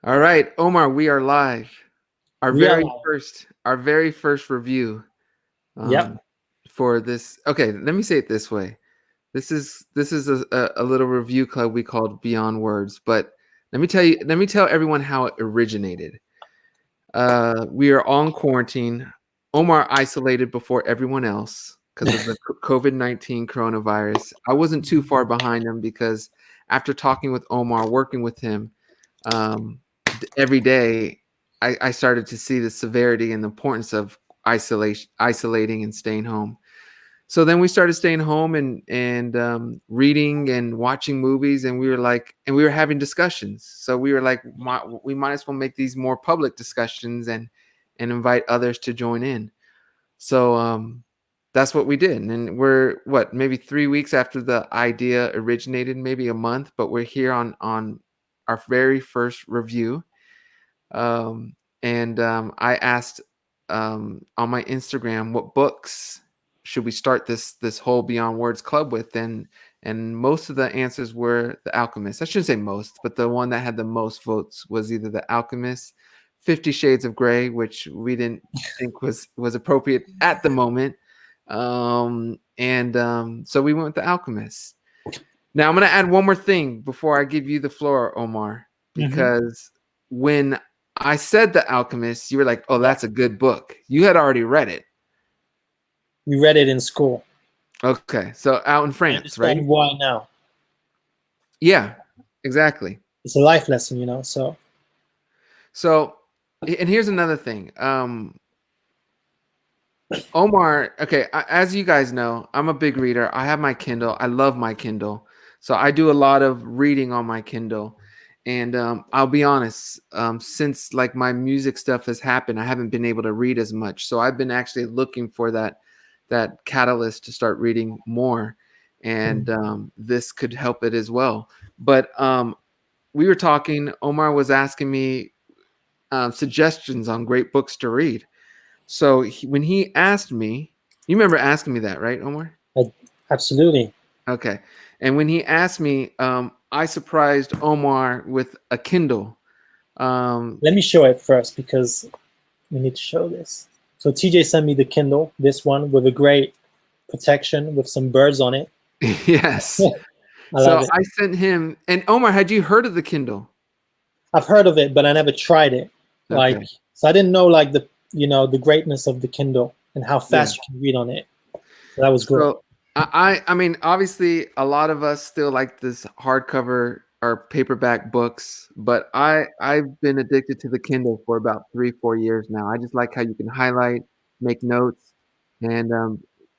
All right, Omar, we are live. Our We are very live. first, our very first review um, Yep. for this. Okay, let me say it this way. This is a little review club we called Beyond Words. But let me tell everyone how it originated. We are all in quarantine. Omar isolated before everyone else because of the COVID-19 coronavirus. I wasn't too far behind him because after talking with Omar, working with him, um, every day, I started to see the severity and the importance of isolating and staying home. So then we started staying home and reading and watching movies, and we were like, and we were having discussions. So we were like, we might as well make these more public discussions and invite others to join in. So that's what we did, and we're what maybe 3 weeks after the idea originated, maybe a month, but we're here on our very first review. um, and I asked on my Instagram what books should we start this whole Beyond Words club with, and most of the answers were The Alchemist. I shouldn't say most, but the one that had the most votes was either The Alchemist, 50 Shades of Grey, which we didn't think was appropriate at the moment, and so we went with The Alchemist. Now I'm gonna add one more thing before I give you the floor, Omar, hmm because when I said The Alchemist, you were like, "Oh, Yeah. that's a good book." You had already read it. We read it in school. Okay, so out in I France, right? understand why now. Yeah, exactly. It's a life lesson. So So, and here's another thing. Omar, okay, as you guys know, I'm a big reader. I have my Kindle. I love my Kindle. So I do a lot of reading on my Kindle. And I'll be honest, since like my music stuff has happened, I haven't been able to read as much. So I've been actually looking for that catalyst to start reading more. And this could help it as well. But we were talking, Omar was asking me suggestions on great books to read. So when he asked me, you remember asking me that, right, Omar? I, absolutely. Okay. And when he asked me, I surprised Omar with a Kindle. Um, Let me show it first because we need to show this. So TJ sent me the Kindle, this one with a great protection with some birds on it. yes. I So love it. I sent him, and Omar, had you heard of the Kindle? I've heard of it, but I never tried it. Like, Okay. so I didn't know like the greatness of the Kindle and how Yeah. fast you can read on it. So that was cool. So I mean, obviously, a lot of us still like this hardcover or paperback books, but I've been addicted to the Kindle for about 3 4 years now. I just like how you can highlight, make notes, and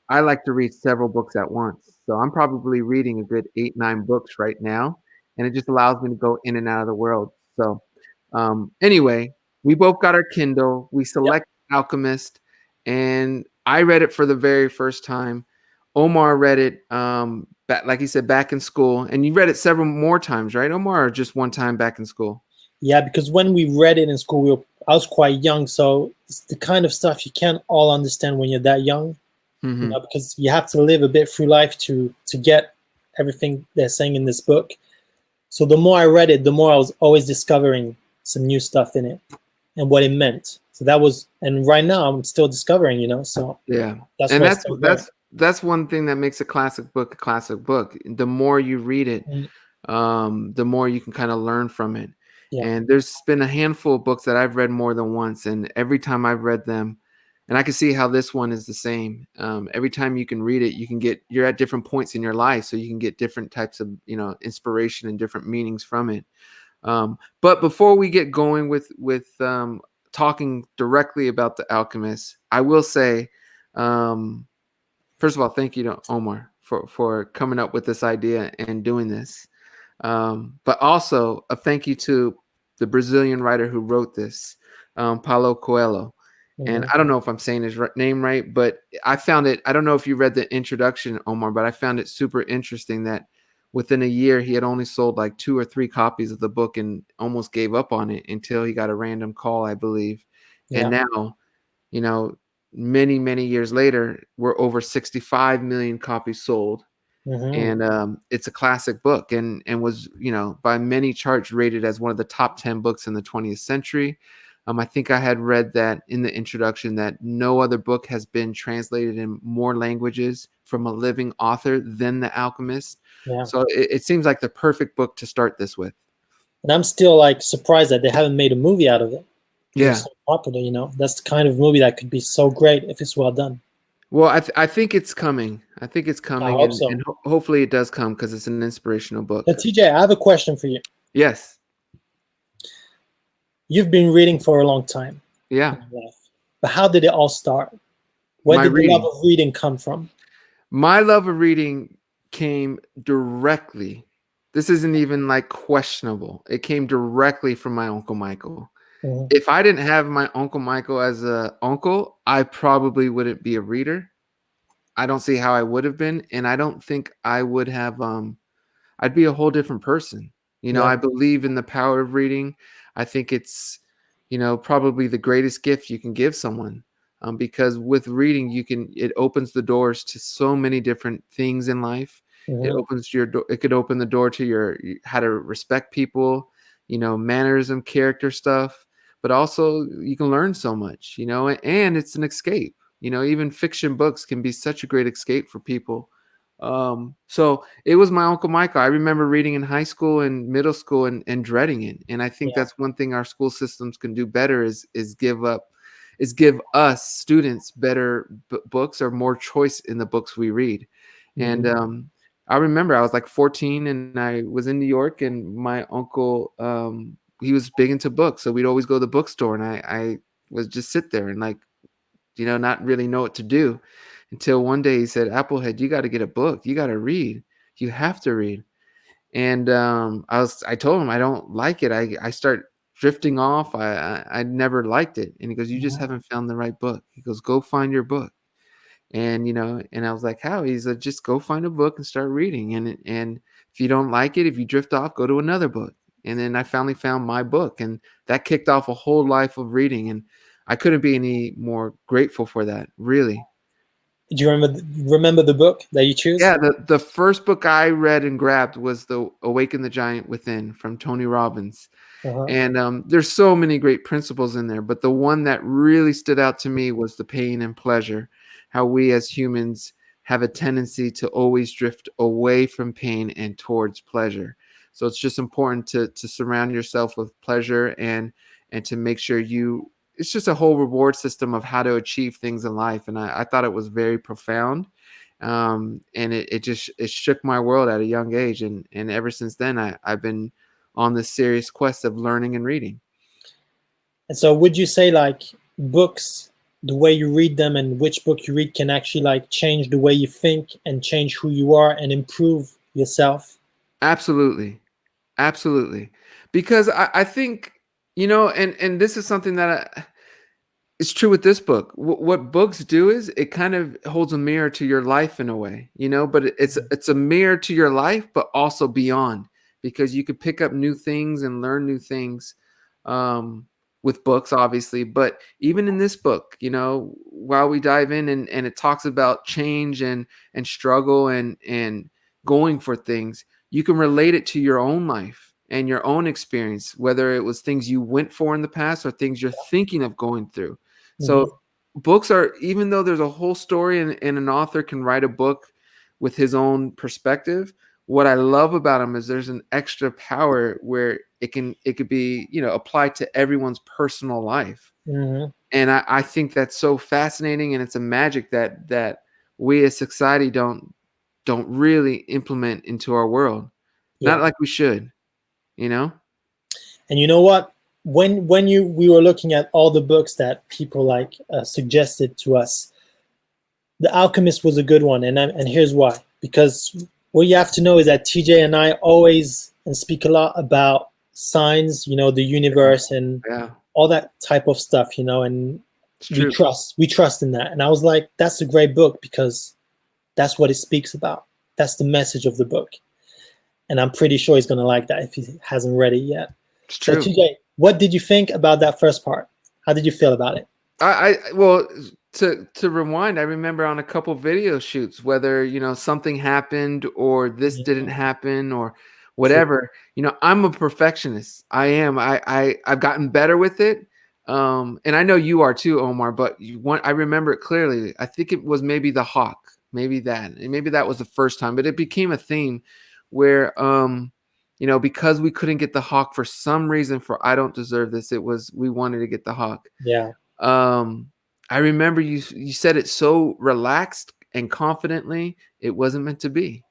I like to read several books at once. So I'm probably reading a good 8 9 books right now, and it just allows me to go in and out of the world. So anyway, we both got our Kindle. We Yep. select Alchemist, and I read it for the very first time. Omar read it, back, like he said, back in school, and you read it several more times, right, Omar, or just one time back in school? Yeah, because when we read it in school, I was quite young, so it's the kind of stuff you can't all understand when you're that young, Hmm. because you have to live a bit through life to get everything they're saying in this book. So the more I read it, the more I was always discovering some new stuff in it and what it meant. So that was, and right now I'm still discovering. So Yeah, that's and why it's so great. that's one thing that makes a classic book a classic book. The more you read it, Mm, the more you can kind of learn from it. yeah, And there's been a handful of books that I've read more than once, and every time I've read them, and I can see how this one is the same. Every time you can read it, you're at different points in your life, so you can get different types of inspiration and different meanings from it. But before we get going with talking directly about The Alchemist, I will say, um, first of all, thank you to Omar for coming up with this idea and doing this. But also a thank you to the Brazilian writer who wrote this, Paulo Coelho. And hmm I don't know if I'm saying his name right, but I found it. I don't know if you read the introduction, Omar, but I found it super interesting that within a year he had only sold like 2 or 3 copies of the book and almost gave up on it until he got a random call, I believe. And yeah, now, you know, many years later, we're over 65 million copies sold. Hmm. and it's a classic book, and was, by many charts rated as one of the top 10 books in the 20th century. I think I had read that in the introduction that no other book has been translated in more languages from a living author than The Alchemist. Yeah. So it seems like the perfect book to start this with. And I'm still like surprised that they haven't made a movie out of it. It was Yeah. so popular, you know. That's the kind of movie that could be so great if it's well done. Well, I think it's coming. I think it's I coming, hope and, so. and hopefully it does come because it's an inspirational But book. TJ, I have a question for you. Yes. You've been reading for a long time Yeah. in your life, but how did it all start? Where My did the love reading. of reading come from? My love of reading came directly. This isn't even like questionable. It came directly from my Uncle Michael. Hmm. If I didn't have my Uncle Michael as a uncle, I probably wouldn't be a reader. I don't see how I would have been, and I don't think I would have I'd be a whole different person. Yeah. I believe in the power of reading. I think it's, probably the greatest gift you can give someone. Because with reading, it opens the doors to so many different things in life. It Hmm. opens your door. It could open the door to how to respect people, mannerism, character stuff, but also you can learn so much, and it's an escape. Even fiction books can be such a great escape for people. So it was my Uncle Michael. I remember reading in high school and middle school and dreading it. And I think Yeah. that's one thing our school systems can do better is give us students better books or more choice in the books we read. And Hmm. I remember I was like 14 and I was in New York, and my uncle, he was big into books. So we'd always go to the bookstore, and I was just sit there and like, not really know what to do, until one day he said, "Applehead, you got to get a book. You got to read. You have to read." And I told him I don't like it. I start drifting off. I never liked it. And he goes, "You just Hmm. haven't found the right book." He goes, "Go find your book." And and I was like, "How?" He's like, "Just go find a book and start reading. And if you don't like it, if you drift off, go to another book." And then I finally found my book, and that kicked off a whole life of reading. And I couldn't be any more grateful for that, really. Do you remember the book that you choose? Yeah, the first book I read and grabbed was the Awaken the Giant Within from Tony Robbins. Uh-huh. And there's so many great principles in there, but the one that really stood out to me was the pain and pleasure, how we as humans have a tendency to always drift away from pain and towards pleasure. So it's just important to surround yourself with pleasure, and to make sure it's just a whole reward system of how to achieve things in life. And I thought it was very profound. And it shook my world at a young age. And ever since then, I've been on this serious quest of learning and reading. And so would you say like books, the way you read them and which book you read can actually like change the way you think and change who you are and improve yourself? Absolutely. Absolutely. Because I think, and this is something that it's true with this book. What books do is it kind of holds a mirror to your life in a way, but it's a mirror to your life, but also beyond, because you could pick up new things and learn new things, um, with books, obviously. But even in this book, while we dive in, and it talks about change and struggle and going for things, you can relate it to your own life and your own experience, whether it was things you went for in the past or things you're thinking of going through. Hmm. So books are, even though there's a whole story, and an author can write a book with his own perspective, what I love about them is there's an extra power where it could be, applied to everyone's personal life. Hmm. And I think that's so fascinating, and it's a magic that we as society don't really implement into our world. Not Yeah. like we should, you know? And you know what? When you we were looking at all the books that people like suggested to us, The Alchemist was a good one, and here's why. Because what you have to know is that TJ and I always and speak a lot about signs, you know, the universe and Yeah, all that type of stuff, you know, and it's we true. trust in that. And I was like, that's a great book because that's what it speaks about. That's the message of the book. And I'm pretty sure he's gonna like that if he hasn't read it yet. It's So true. TJ, what did you think about that first part? How did you feel about it? Well, to rewind, I remember on a couple video shoots, whether something happened or this didn't Yeah, happen or true. whatever. I'm a perfectionist. I am. I've gotten better with it. And I know you are too, Omar. But I remember it clearly. I think it was maybe the hawk, maybe that, and maybe that was the first time. But it became a theme where, because we couldn't get the hawk for some reason, for I don't deserve this. It was we wanted to get the hawk. Yeah. um I remember you said it so relaxed and confidently. It wasn't meant to be.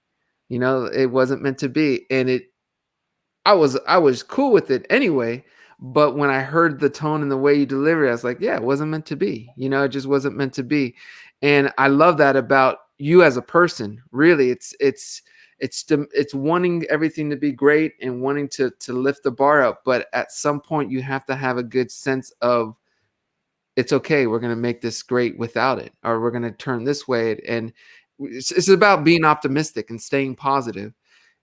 It wasn't meant to be. And I was cool with it anyway. But when I heard the tone and the way you deliver it, I was like, yeah, it wasn't meant to be. It just wasn't meant to be. And I love that about you as a person. Really, it's wanting everything to be great and wanting to lift the bar up. But at some point, you have to have a good sense of, it's okay. We're going to make this great without it, or we're going to turn this way. And it's about being optimistic and staying positive.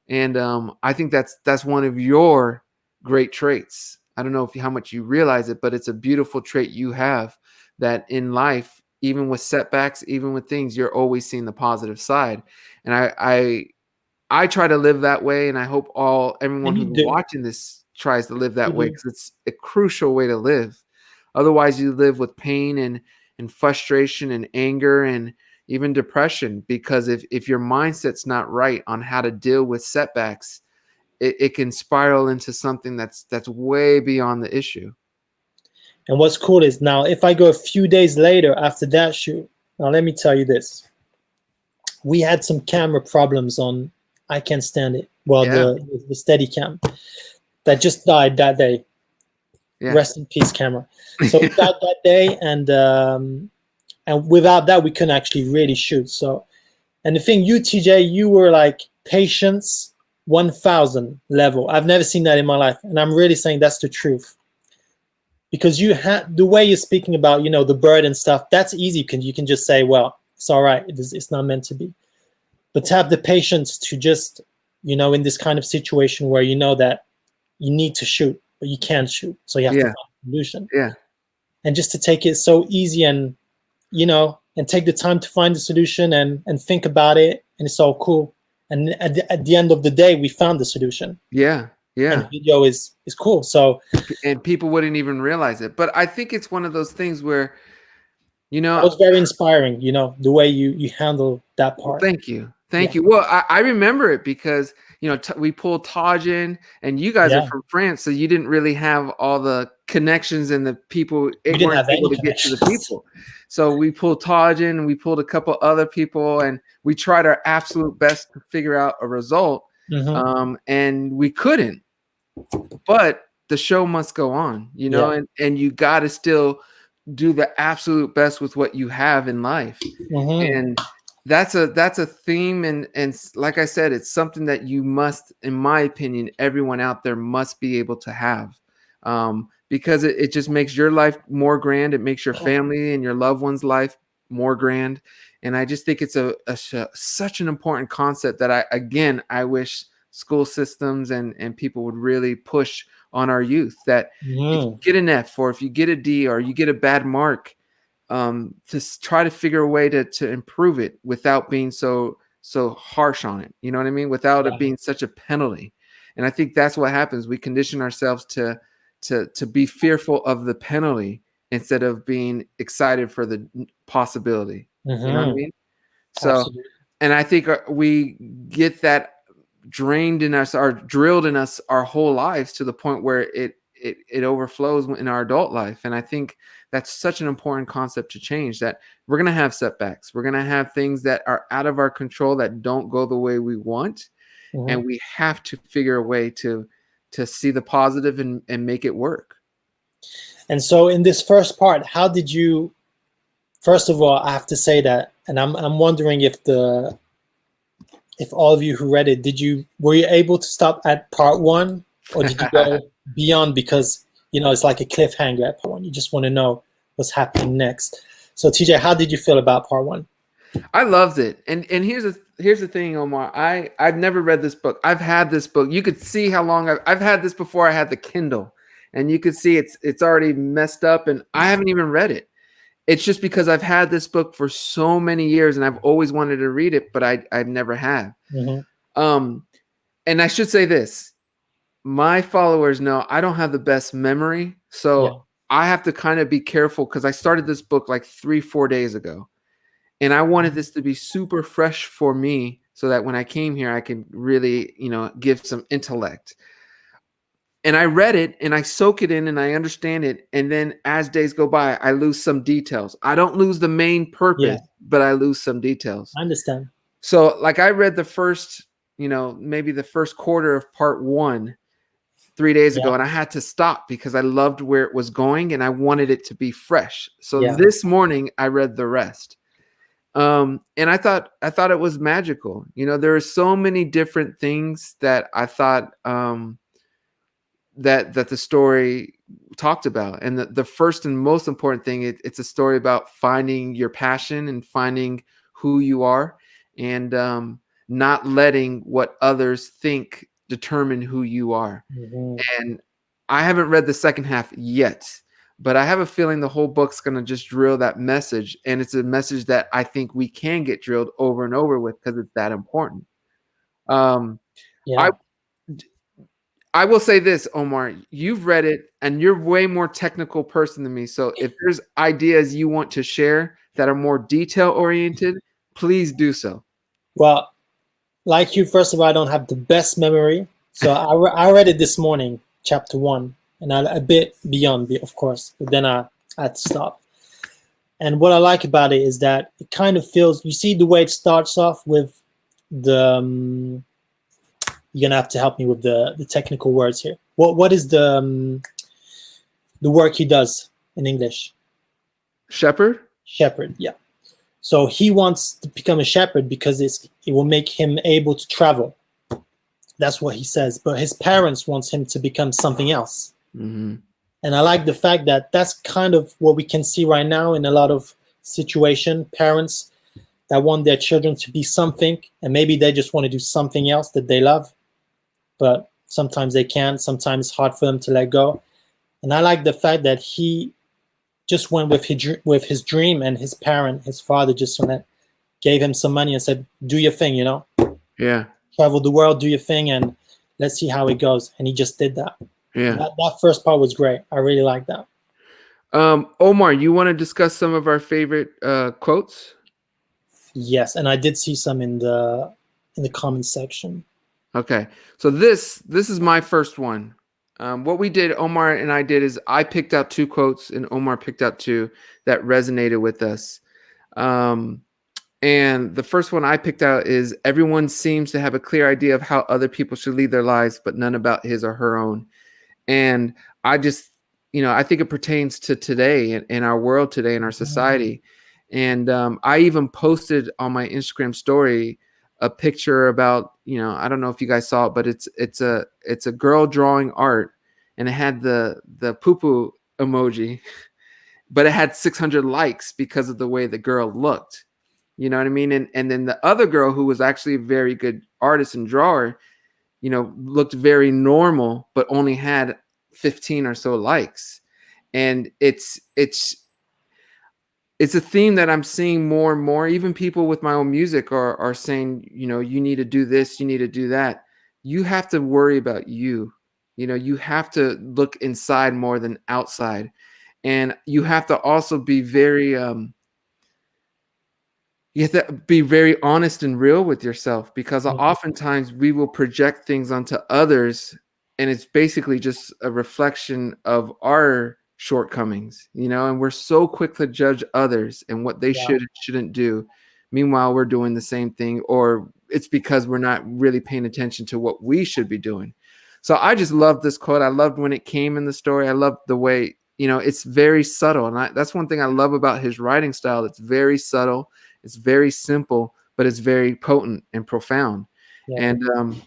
And I think that's one of your great traits. I don't know how much you realize it, but it's a beautiful trait you have, that in life, even with setbacks, even with things, you're always seeing the positive side. And I try to live that way, and I hope everyone And who's you do. watching this tries to live that You way, do. because it's a crucial way to live. Otherwise, you live with pain and frustration and anger and even depression, because if your mindset's not right on how to deal with setbacks, it can spiral into something that's way beyond the issue. And what's cool is now, if I go a few days later after that shoot, now let me tell you this. We had some camera problems on I Can't Stand It. Well, Yeah, the Steadicam that just died that day. yeah. Rest in peace, camera. So it died that day, and without that, we couldn't actually really shoot. So, and the thing, you TJ, you were like patience 1,000 level. I've never seen that in my life, and I'm really saying that's the truth. Because you had the way you're speaking about, the bird and stuff. That's easy because you can just say, well, it's all right. It's not meant to be. But to have the patience to just, in this kind of situation where you know that you need to shoot, but you can't shoot, so you have to Yeah, find a solution, yeah, and just to take it so easy, and take the time to find the solution and think about it, and it's all cool. And at the end of the day, we found the solution, yeah, and the yeah. video is cool. So And people wouldn't even realize it. But I think it's one of those things where, you that know, was very inspiring, the way you handle that well, part. thank you. Yeah, Thank you. Well, I remember it because, we pulled Taj in, and you guys are yeah. from France, so you didn't really have all the connections, and the people We it didn't weren't have able any to get to the connections. people. So we pulled Taj in, and we pulled a couple other people, and we tried our absolute best to figure out a result. Hmm. And we couldn't. But the show must go on, Yeah. and you got to still do the absolute best with what you have in life. Hmm. And that's a theme. And like I said, it's something that you must, in my opinion, everyone out there must be able to have, because it just makes your life more grand. It makes your family and your loved ones life more grand. And I just think it's such an important concept that I wish school systems and people would really push on our youth, that if you Hmm. get an F, or if you get a D, or you get a bad mark, try to figure a way to improve it without being so harsh on it. You know what I mean? Without it Yeah. being such a penalty. And I think that's what happens. We condition ourselves to be fearful of the penalty instead of being excited for the possibility. You know what I Hmm. mean? So, Absolutely. and I think we get that drained in us or drilled in us our whole lives, to the point where it overflows in our adult life. And I think that's such an important concept to change, that we're going to have setbacks, we're going to have things that are out of our control, that don't go the way we want, Hmm. and we have to figure a way to see the positive and make it work. And so in this first part, how did you? First of all, I have to say that, and I'm wondering if all of you who read it, were you able to stop at part one, or did you go beyond, because it's like a cliffhanger at part one. You just want to know what's happening next. So TJ, how did you feel about part one? I loved it. And here's the thing, Omar. I've never read this book. I've had this book. You could see how long I've had this before I had the Kindle. And you could see it's already messed up, and I haven't even read it. It's just because I've had this book for so many years and I've always wanted to read it, but I never have. Hmm. Um, and I should say this: my followers know I don't have the best memory, Yeah. so I have to kind of be careful because I started this book like 3-4 days ago, and I wanted this to be super fresh for me, so that when I came here, I can really, give some intellect. And I read it and I soak it in and I understand it. And then as days go by, I lose some details. I don't lose the main Yeah. purpose, but I lose some details. I understand. So, like, I read the first, maybe the first quarter of part 1 3 days Yeah. ago, and I had to stop because I loved where it was going and I wanted it to be fresh. So Yeah. this morning I read the rest. And I thought it was magical. There are so many different things that I thought that the story talked about. And the first and most important thing, it's a story about finding your passion and finding who you are, and not letting what others think determine who you are. Hmm. And I haven't read the second half yet, but I have a feeling the whole book's going to just drill that message. And it's a message that I think we can get drilled over and over with because it's that important. Um, I Yeah. I will say this, Omar, you've read it and you're way more technical person than me. So if there's ideas you want to share that are more detail oriented, please do so. Well, like you, first of all, I don't have the best memory. So I read it this morning, chapter one, and a bit beyond, of course, but then I had to stop. And what I like about it is that it kind of feels, you see the way it starts off with the, you're going to have to help me with the technical words here. What is the work he does in English? Shepherd? Shepherd, yeah. So he wants to become a shepherd because it will make him able to travel. That's what he says. But his parents wants him to become something else. Mm-hmm. And I like the fact that that's kind of what we can see right now in a lot of situation. Parents that want their children to be something, and maybe they just want to do something else that they love, but sometimes they can't. Sometimes it's hard for them to let go. And I like the fact that he just went with his dream, and his parent, his father, just gave him some money and said, "Do your thing, Yeah. travel the world, do your thing, and let's see how it goes." And he just did that. Yeah. That first part was great. I really like that. Omar, you want to discuss some of our favorite quotes? Yes, and I did see some in the comments section. Okay. So this is my first one. What we did, Omar and I did, is I picked out 2 quotes and Omar picked out 2 that resonated with us. Um, And the first one I picked out is: everyone seems to have a clear idea of how other people should lead their lives, but none about his or her own. And I just, I think it pertains to today, in our world today, in our society. And I even posted on my Instagram story a picture about, I don't know if you guys saw it, but it's a girl drawing art, and it had the poo poo emoji, but it had 600 likes because of the way the girl looked. You know what I mean? And then the other girl, who was actually a very good artist and drawer, looked very normal, but only had 15 or so likes. And it's a theme that I'm seeing more and more. Even people with my own music are saying, you need to do this, you need to do that. You have to worry about you. You have to look inside more than outside. And you have to also be very you have to be very honest and real with yourself, because Mhm. oftentimes we will project things onto others, and it's basically just a reflection of our shortcomings, and we're so quick to judge others and what they Yeah, should and shouldn't do. Meanwhile, we're doing the same thing, or it's because we're not really paying attention to what we should be doing. So I just love this quote. I loved when it came in the story. I loved the way, it's very subtle. And that's one thing I love about his writing style. It's very subtle, it's very simple, but it's very potent and profound. yeah, And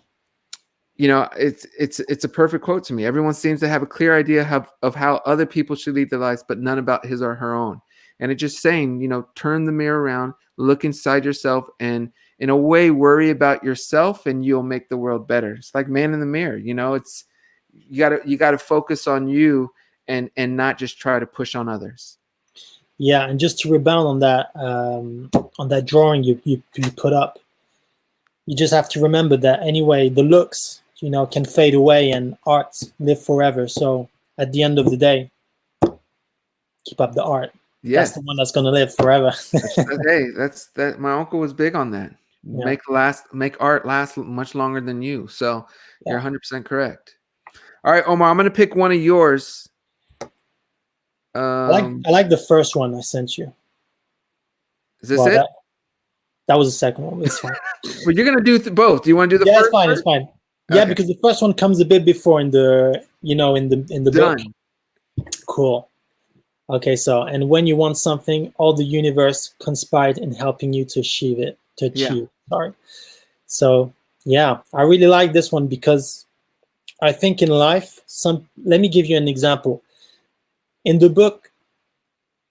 it's a perfect quote to me. Everyone seems to have a clear idea of how other people should lead their lives, but none about his or her own. And it's just saying, turn the mirror around, look inside yourself, and in a way, worry about yourself, and you'll make the world better. It's like man in the mirror. It's you gotta focus on you, and not just try to push on others. Yeah, and just to rebound on that drawing you put up, you just have to remember that anyway, the looks, can fade away and art live forever. So at the end of the day, keep up the art. That's Yes. the one that's gonna live forever. Hey, that's that. My uncle was big on that. Yeah, Make art last much longer than you. So you're yeah. 100% correct. All right, Omar, I'm gonna pick one of yours. Um, I like the first one I sent you. is this Well, it? that was the second one. But it's fine. Well, you're gonna do both. Do you want to do the Yeah, it's first fine. It's first? fine. Yeah, Okay, because the first one comes a bit before in the book. done. Cool. Okay, so and when you want something, all the universe conspired in helping you to achieve it. To Yeah. achieve. Sorry. So yeah, I really like this one because I think in life, let me give you an example. In the book,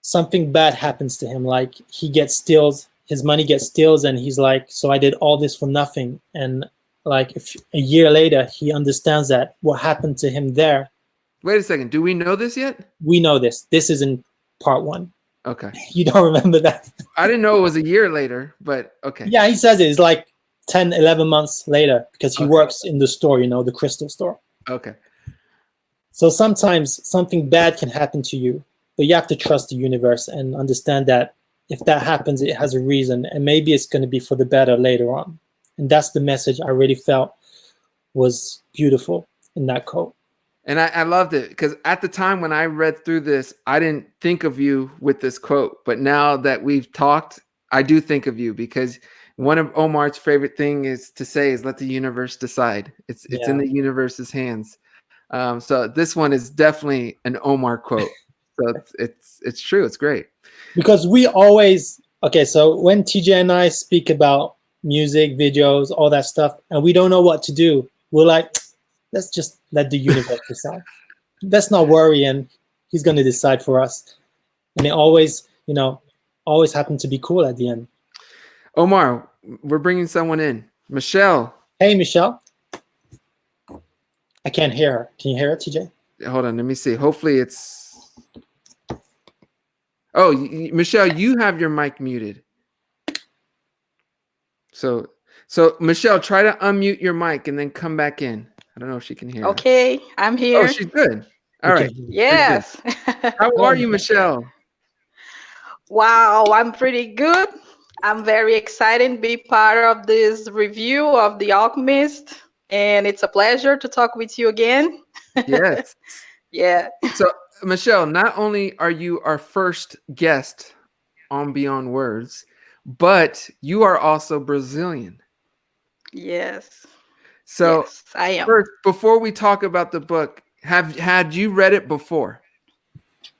something bad happens to him, like he gets steals, his money gets steals, and he's like, so I did all this for nothing. And like if a year later, he understands that what happened to him there. Wait a second. Do we know this yet? We know this is in part one. Okay. You don't remember that? I didn't know it was a year later, but okay. Yeah, he says it's like 10, 11 months later because he Okay. works in the store, the crystal store. Okay. So sometimes something bad can happen to you, but you have to trust the universe and understand that if that happens, it has a reason, and maybe it's going to be for the better later on. And that's the message I really felt was beautiful in that quote. And I loved it because at the time when I read through this, I didn't think of you with this quote. But now that we've talked, I do think of you because one of Omar's favorite thing is to say is let the universe decide. It's in Yeah, the universe's hands. So this one is definitely an Omar quote. So it's true. It's great. because we always okay. So when TJ and I speak about music, videos, all that stuff, and we don't know what to do, we're like, let's just let the universe decide. Let's not worry, and he's going to decide for us. And it always, always happened to be cool at the end. Omar, we're bringing someone in. Michelle. Hey, Michelle. I can't hear her. Can you hear her, TJ? Hold on. Let me see. Hopefully it's. Oh, Michelle, you have your mic muted. So Michelle, try to unmute your mic and then come back in. I don't know if she can hear. Okay, I'm Oh, here. she's good. We All can right. hear you. Good, good. Yes. How Hello, are you, Michelle. Michelle? Wow, I'm pretty good. I'm very excited to be part of this review of The Alchemist, and it's a pleasure to talk with you again. Yes. Yeah. So, Michelle, not only are you our first guest on Beyond Words, but you are also Brazilian. Yes. So, Yes, I am. first, before we talk about the book, had you read it before?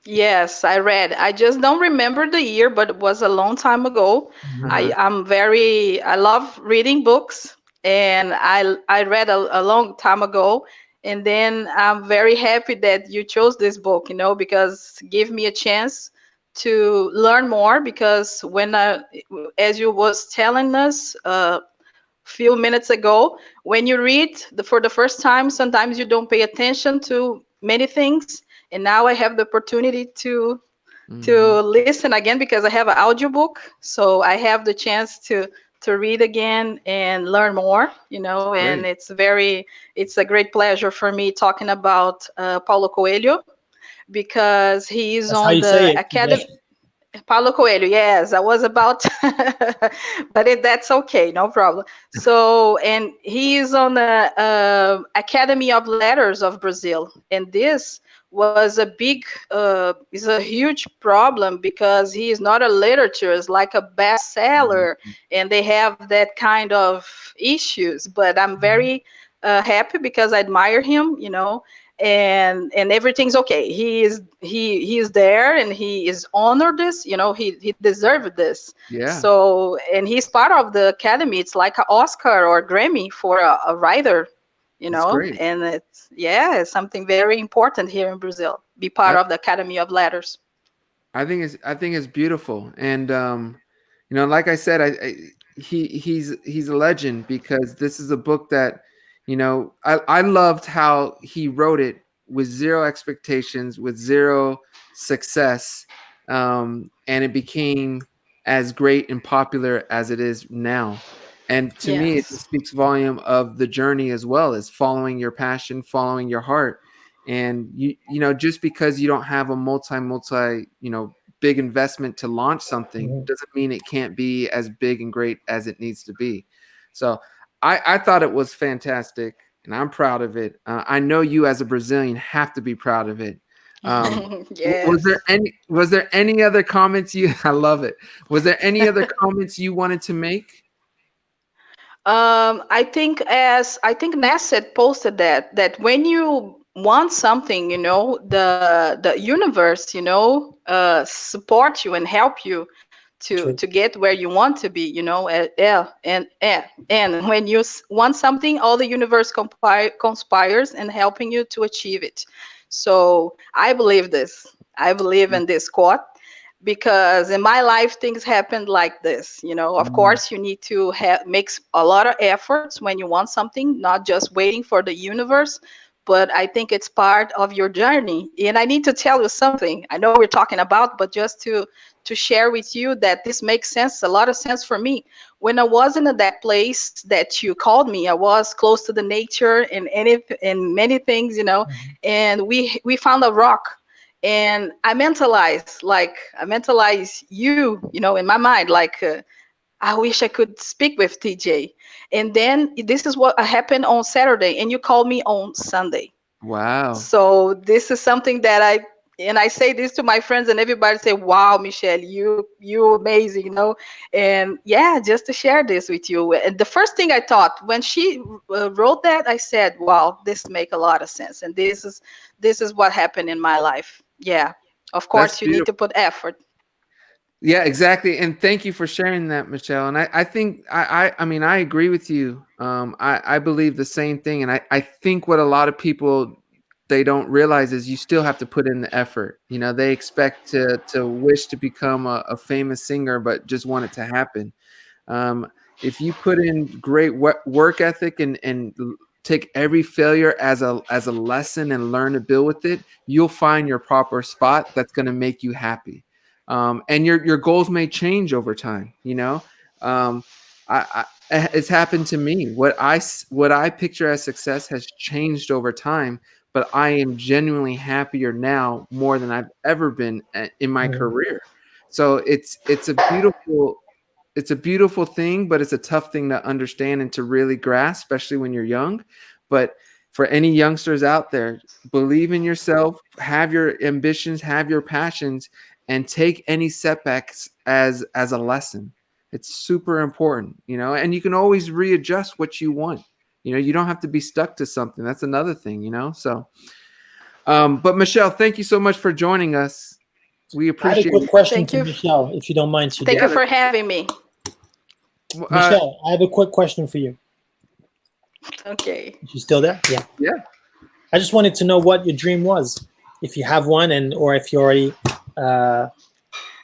Yes, I read. I just don't remember the year, but it was a long time ago. Mhm. Uh-huh. I love reading books, and I read a long time ago. And then I'm very happy that you chose this book, because give me a chance to learn more. Because as you was telling us a few minutes ago, when you read for the first time, sometimes you don't pay attention to many things. And now I have the opportunity to Mhm. listen again because I have an audiobook. So I have the chance to read again and learn more, and Great. it's a great pleasure for me talking about Paulo Coelho because he is That's how on you the say it, academy. TJ. Paulo Coelho, yes, I was about, but that's okay, no problem. So, and he is on the Academy of Letters of Brazil, and this was is a huge problem because he is not a literature, it's like a Mhm. bestseller, and they have that kind of issues. But I'm Mhm. very happy because I admire him, and everything's okay. He is there and he is honored this, he deserved this. Yeah, So, and he's part of the academy. It's like an Oscar or Grammy for a writer, it's great. and it's something very important here in Brazil, be part I, of the Academy of Letters. I think it's beautiful, and like I said, he's a legend because this is a book that, I loved how he wrote it with zero expectations, with zero success, and it became as great and popular as it is now. And to me, it Yes. just speaks volume of the journey as well, as following your passion, following your heart. And just because you don't have a multi, big investment to launch something Mhm. doesn't mean it can't be as big and great as it needs to be. So I thought it was fantastic, and I'm proud of it. I know you as a Brazilian have to be proud of it. Um, was Yes. there any other comments you I love it. Was there any other comments you wanted to make? I think Nasset posted that when you want something, the universe, support you and help you True. to get where you want to be, yeah, and when you want something, all the universe conspires and helping you to achieve it. So I believe this. I believe in this quote because in my life things happened like this. Of Mm, course you need to make a lot of efforts when you want something, not just waiting for the universe, but I think it's part of your journey. And I need to tell you something. I know we're talking about, but just to share with you that this makes sense, a lot of sense for me. When I wasn't in that place that you called me, I was close to the nature and many things, Mhm. and we found a rock, and I mentalize you, in my mind, like, I wish I could speak with TJ. And then this is what happened on Saturday, and you called me on Sunday. wow. So this is something that I say this to my friends, and everybody say, "Wow, Michelle, you amazing," And yeah, just to share this with you. And the first thing I thought when she wrote that, I said, "Wow, this make a lot of sense," and this is what happened in my life. Yeah, of That's course you need beautiful. to put effort. Yeah, exactly. And thank you for sharing that, Michelle. And I think I mean I agree with you. I believe the same thing. And I think what a lot of people they don't realize is you still have to put in the effort. They expect to wish to become a famous singer, but just want it to happen. Um, if you put in great work ethic and take every failure as a lesson and learn to build with it, you'll find your proper spot that's going to make you happy. And your goals may change over time. It's happened to me. What I picture as success has changed over time, but I am genuinely happier now more than I've ever been in my Mhm. career. So it's a beautiful thing, but it's a tough thing to understand and to really grasp, especially when you're young. But for any youngsters out there, believe in yourself, have your ambitions, have your passions, and take any setbacks as a lesson. It's super important, and you can always readjust what you want. You don't have to be stuck to something. That's another thing. So, but Michelle, thank you so much for joining us. We I had a appreciate quick it. question Thank for you. Michelle, if you don't mind, Thank TJ. you Yeah. for having me. Uh, Michelle, I have a quick question for you. Okay. Is she still there? Yeah. yeah. I just wanted to know what your dream was, if you have one, and or if you already uh,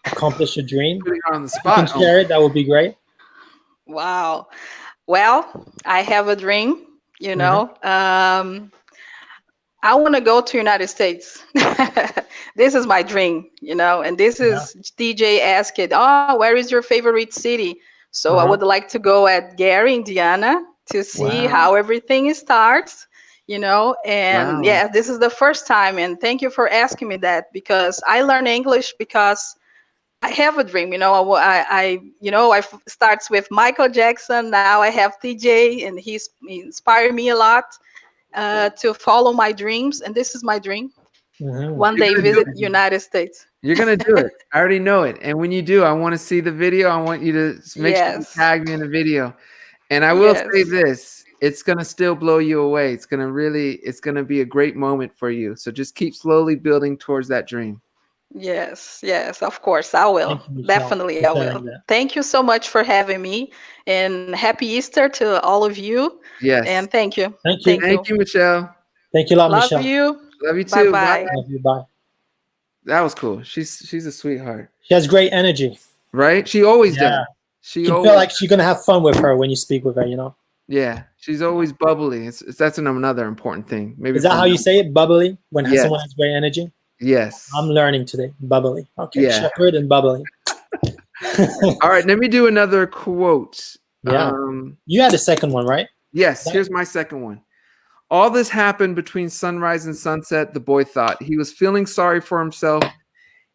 accomplished your dream. Putting her on the If you can spot. share it, that would be great. Wow. Well, I have a dream, Hmm. I want to go to United States. This is my dream, and this Yeah. is DJ asked, "Oh, where is your favorite city?" So I would Uh-huh. like to go at Gary, Indiana, to see Wow. how everything starts, and Wow. yeah, this is the first time, and thank you for asking me that because I learn English because I have a dream, starts with Michael Jackson. Now I have TJ, and he inspired me a lot to follow my dreams, and this is my dream. Hmm. One You're day gonna do visit it. United States. You're gonna do it. I already know it. And when you do, I want to see the video. I want you to make sure you Yes, tag me in the video. And I will say yes, this: it's gonna still blow you away. It's gonna be a great moment for you. So just keep slowly building towards that dream. yes. Of course, I will. Thank you, Michelle, Definitely, for I sharing will. that. Thank you so much for having me, and happy Easter to all of you. Yes. And thank you, Thank you. thank Thank you. you, Michelle. Thank you a lot, Love Michelle. you. Love you Bye too. Bye. bye. Love you. Bye. That was cool. She's a sweetheart, She has great energy. right? She always does. Yeah. She You can feel always. like she's gonna have fun with her when you speak with her. Yeah. She's always bubbly. That's another important thing. Maybe Is that for how you me. say it? Bubbly when Yes. someone has great energy. I'm Yes. learning today. Bubbly. Okay, Yeah. shepherd and bubbly. All right, let me do another quote. Yeah. You had a second one, right? Yes, here's my second one. All this happened between sunrise and sunset, the boy thought. He was feeling sorry for himself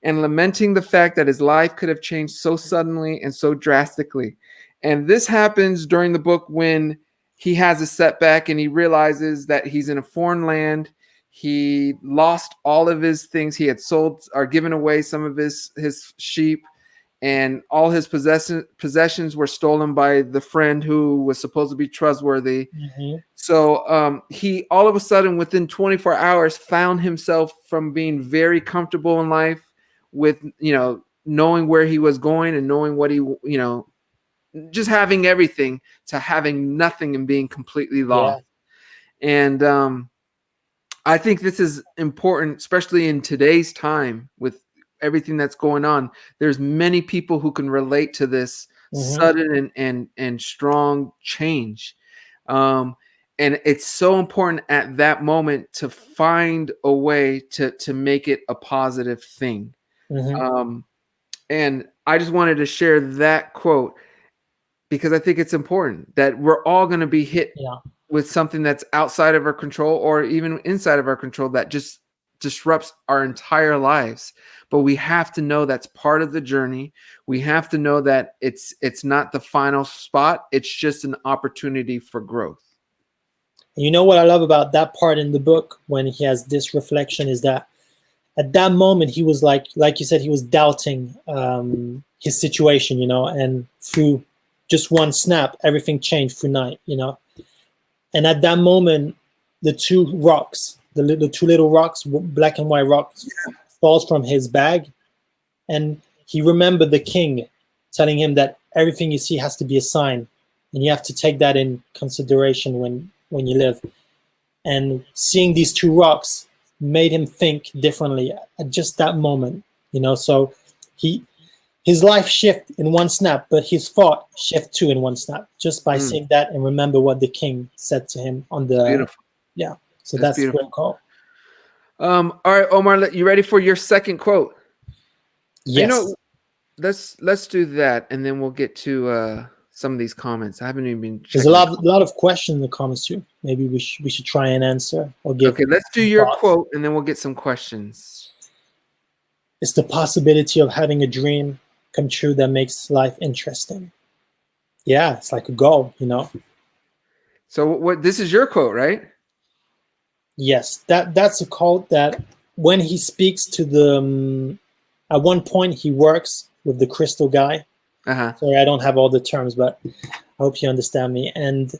and lamenting the fact that his life could have changed so suddenly and so drastically. And this happens during the book when he has a setback and he realizes that he's in a foreign land. He lost all of his things. He had sold or given away some of his sheep, and all his possessions were stolen by the friend who was supposed to be trustworthy. Mm-hmm. So he all of a sudden, within 24 hours, found himself from being very comfortable in life with, knowing where he was going and knowing what just having everything, to having nothing and being completely Yeah. lost. And I think this is important, especially in today's time with everything that's going on. There's many people who can relate to this Mm-hmm. sudden and strong change. And it's so important at that moment to find a way to make it a positive thing. Mm-hmm. And I just wanted to share that quote because I think it's important that we're all going to be hit Yeah. with something that's outside of our control or even inside of our control that just disrupts our entire lives. But we have to know that's part of the journey. We have to know that it's not the final spot. It's just an opportunity for growth. You know what I love about that part in the book when he has this reflection is that at that moment he was like you said, he was doubting his situation, and through just one snap, everything changed through night, And at that moment, the two rocks, the two little rocks, black and white rocks, falls from his bag, and he remembered the king telling him that everything you see has to be a sign, and you have to take that in consideration when you live. And seeing these two rocks made him think differently at just that moment, So his life shift in one snap, but his thought shift too in one snap, just by seeing that and remember what the king said to him on the Beautiful. yeah. So That's that's a beautiful. great call. All right, Omar, you ready for your second quote? Yes. Let's do that, and then we'll get to some of these comments. I haven't even been There's a checking. lot of questions in the comments too. Maybe we should try and answer or give. Okay, let's do your quote, and then we'll get some questions. It's the possibility of having a dream come true that makes life interesting. Yeah, it's like a goal, So what? This is your quote, right? Yes, that's a quote that when he speaks to the at one point he works with the crystal guy. Sorry, I don't have all the terms, but I hope you understand me. And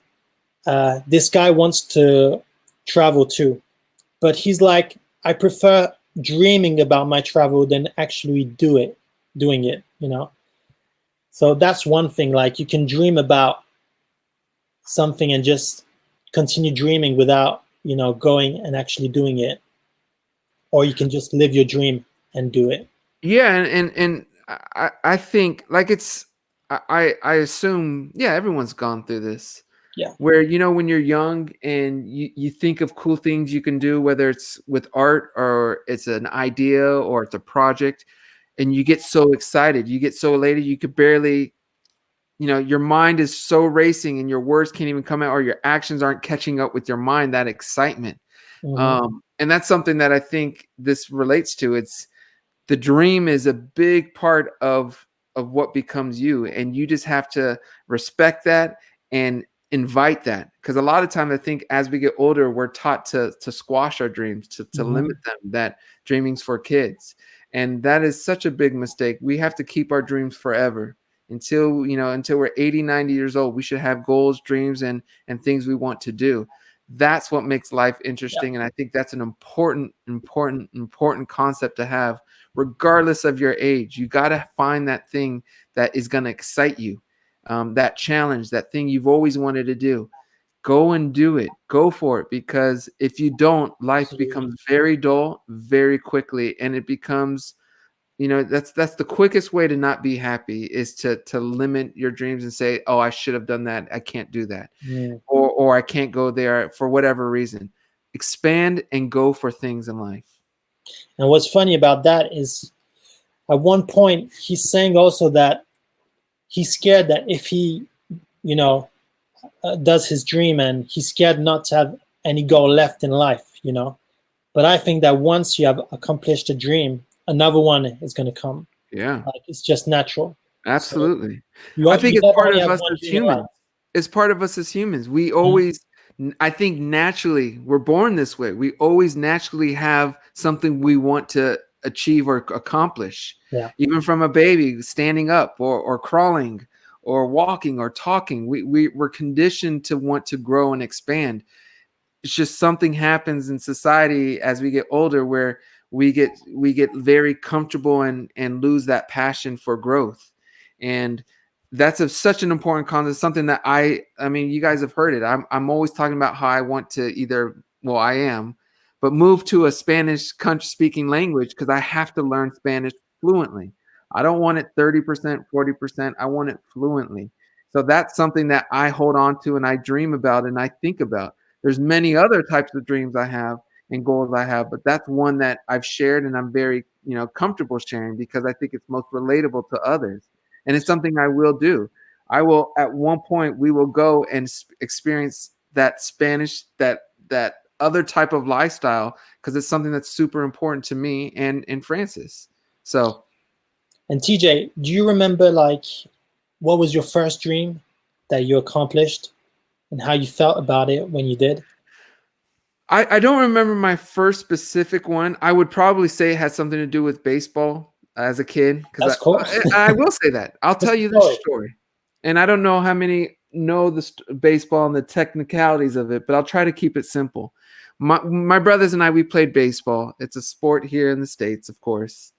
this guy wants to travel too, but he's like, I prefer dreaming about my travel than actually doing it. So that's one thing. Like, you can dream about something and just continue dreaming without going and actually doing it, or you can just live your dream and do it. Yeah, and I think like I assume everyone's gone through this. Yeah. Where when you're young and you think of cool things you can do, whether it's with art or it's an idea or it's a project, and you get so excited, you get so elated, you could barely, your mind is so racing and your words can't even come out, or your actions aren't catching up with your mind, that excitement. And that's something that I think this relates to. It's the dream is a big part of what becomes you, and you just have to respect that and invite that, because a lot of time I think as we get older we're taught to squash our dreams, to limit them, that dreaming's for kids, and that is such a big mistake. We have to keep our dreams forever until we're 80, 90 years old. We should have goals, dreams, and things we want to do. That's what makes life interesting. And I think that's an important concept to have, regardless of your age. You got to find that thing that is going to excite you, that challenge, that thing you've always wanted to do. Go and do it. Go for it, because if you don't, life becomes very dull very quickly, and it becomes, that's the quickest way to not be happy, is to limit your dreams and say, oh, I should have done that, I can't do that, or I can't go there for whatever reason. Expand and go for things in life. And what's funny about that is at one point he's saying also that he's scared that if he, you know, does his dream, and he's scared not to have any goal left in life, you know. But I think that once you have accomplished a dream, another one is going to come. Yeah, Like it's just natural. So absolutely. I think you it's never part only of have us one as dream in life. humans. It's part of us as humans. We Mhm. always, I think naturally, we're born this way. We always naturally have something we want to achieve or accomplish, Yeah. even from a baby standing up or crawling or walking or talking. We're conditioned to want to grow and expand. It's just something happens in society as we get older where we get very comfortable and lose that passion for growth. And that's such an important concept, something that I mean, you guys have heard it. I'm always talking about how I want to either, well, I am, but move to a Spanish country speaking language because I have to learn Spanish fluently. I don't want it 30%, 40%. I want it fluently. So that's something that I hold on to and I dream about and I think about. There's many other types of dreams I have and goals I have, but that's one that I've shared and I'm very, comfortable sharing because I think it's most relatable to others. And it's something I will do. I will at one point we will go and experience that Spanish, that other type of lifestyle because it's something that's super important to me and Francis. So And TJ, do you remember like what was your first dream that you accomplished and how you felt about it when you did? I don't remember my first specific one. I would probably say it has something to do with baseball as a kid because That's cool. I will say that. I'll What's tell the you this story? story, and I don't know how many know the baseball and the technicalities of it, but I'll try to keep it simple. My brothers and I, we played baseball. It's a sport here in the States, of course.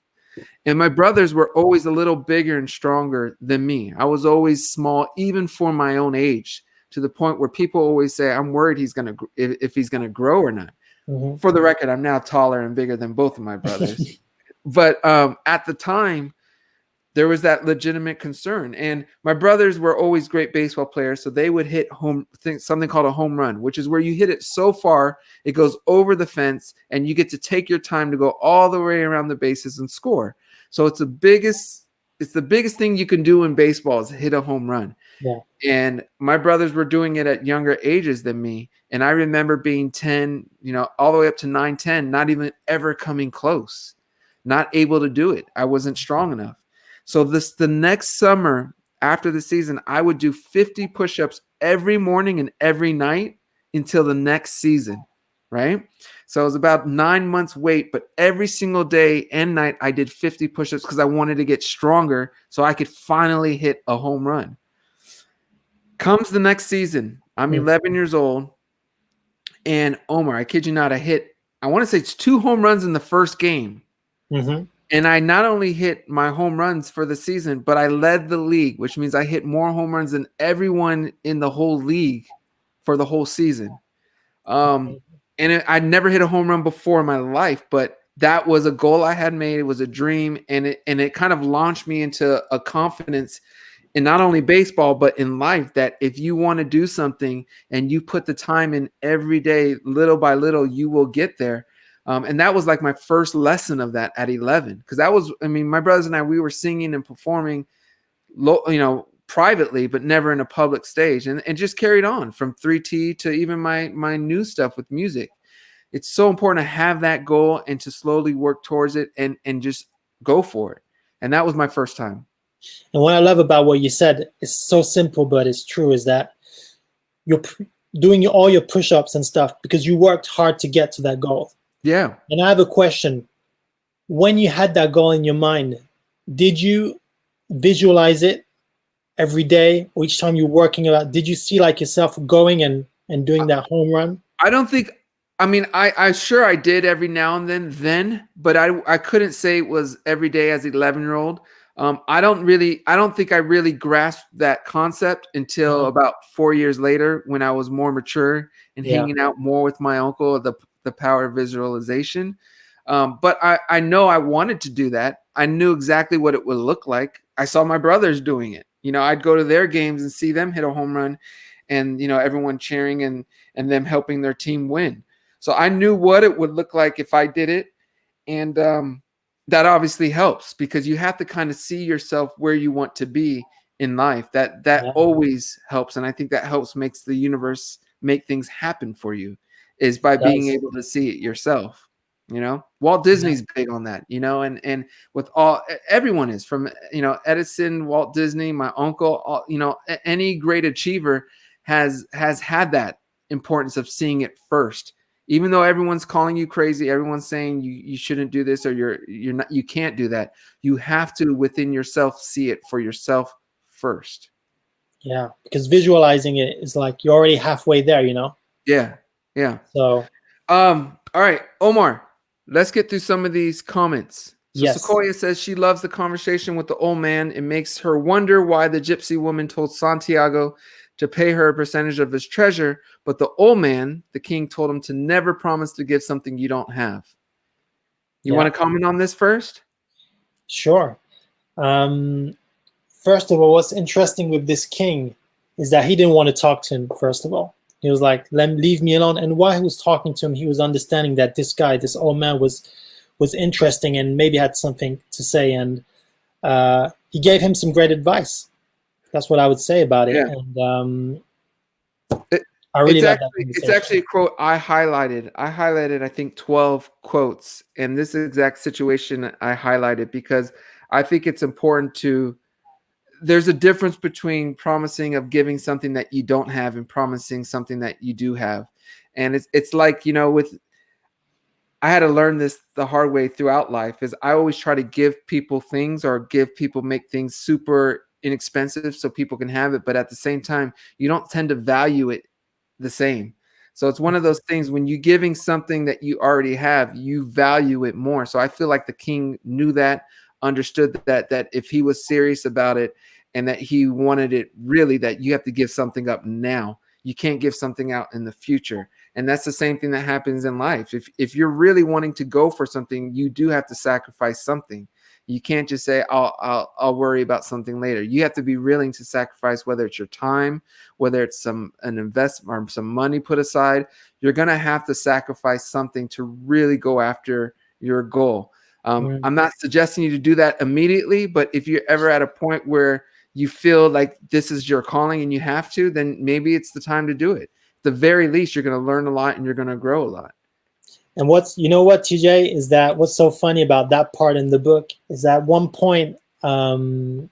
And my brothers were always a little bigger and stronger than me. I was always small, even for my own age, to the point where people always say, "I'm worried he's gonna if he's gonna grow or not." Mhm. For the record, I'm now taller and bigger than both of my brothers. But at the time, there was that legitimate concern. And my brothers were always great baseball players, so they would hit something called a home run, which is where you hit it so far it goes over the fence, and you get to take your time to go all the way around the bases and score. So it's the biggest thing you can do in baseball is hit a home run. Yeah. And my brothers were doing it at younger ages than me. And I remember being 10, all the way up to 9, 10, not even ever coming close, not able to do it. I wasn't strong enough. So the next summer after the season, I would do 50 push-ups every morning and every night until the next season, right? So it was about 9 months wait, but every single day and night I did 50 push-ups because I wanted to get stronger so I could finally hit a home run. Comes the next season. I'm Mm. 11 years old. And Omar, I kid you not, I want to say it's 2 home runs in the first game. Mhm. And I not only hit my home runs for the season, but I led the league, which means I hit more home runs than everyone in the whole league for the whole season. Um, and I'd never hit a home run before in my life, but that was a goal I had made. It was a dream, and it kind of launched me into a confidence in not only baseball but in life that if you want to do something and you put the time in every day, little by little, you will get there. And that was like my first lesson of that at 11, because that was, I mean, my brothers and I, we were singing and performing, privately, but never in a public stage, and just carried on from 3T to even my new stuff with music. It's so important to have that goal and to slowly work towards it and just go for it. And that was my first time. And what I love about what you said is so simple, but it's true, is that you're doing all your push-ups and stuff because you worked hard to get to that goal. Yeah. And I have a question. When you had that goal in your mind, did you visualize it every day or each time you're working out? Did you see like yourself going and doing that home run? I don't think. I mean, I sure I did every now and then, but I couldn't say it was every day as an 11-year-old. I don't think I really grasped that concept until about 4 years later when I was more mature and Yeah. hanging out more with my uncle, the power of visualization. But I know I wanted to do that. I knew exactly what it would look like. I saw my brothers doing it. I'd go to their games and see them hit a home run and, everyone cheering and them helping their team win. So I knew what it would look like if I did it. and that obviously helps because you have to kind of see yourself where you want to be in life. That Yeah. always helps, and I think that helps makes the universe make things happen for you, is by It being does. able to see it yourself. Walt Yeah. Disney's big on that, and with everyone is, from Edison, Walt Disney, my uncle, any great achiever has had that importance of seeing it first. Even though everyone's calling you crazy, everyone's saying you shouldn't do this, or you can't do that, you have to within yourself see it for yourself first. Yeah, because visualizing it is like you're already halfway there, Yeah. So All right, Omar, let's get through some of these comments. So yes. Sequoia says she loves the conversation with the old man. It makes her wonder why the gypsy woman told Santiago to pay her a percentage of his treasure, but the old man, the king, told him to never promise to give something you don't have. You Yeah, want to comment on this first? sure. Um, First of all, what's interesting with this king is that he didn't want to talk to him, first of all. He was like, leave me alone. And while he was talking to him, he was understanding that this guy, this old man, was interesting and maybe had something to say. And he gave him some great advice. That's what I would say about it. Yeah. And It, I really it's like that actually conversation. a quote I highlighted. I highlighted, I think, 12 quotes, and this exact situation I highlighted because I think it's important to. There's a difference between promising of giving something that you don't have and promising something that you do have, and it's like, with. I had to learn this the hard way throughout life. Is I always try to give people things, or make things super inexpensive so people can have it, but at the same time, you don't tend to value it the same. So it's one of those things, when you're giving something that you already have, you value it more. So I feel like the king knew that, understood that if he was serious about it and that he wanted it really, that you have to give something up now. You can't give something out in the future. And that's the same thing that happens in life. If you're really wanting to go for something, you do have to sacrifice something. You can't just say, I'll worry about something later. You have to be willing to sacrifice, whether it's your time, whether it's an investment or some money put aside. You're gonna have to sacrifice something to really go after your goal. Mm. I'm not suggesting you to do that immediately, but if you're ever at a point where you feel like this is your calling and you have to, then maybe it's the time to do it. At the very least, you're going to learn a lot and you're going to grow a lot. And TJ, is that what's so funny about that part in the book is at one point, so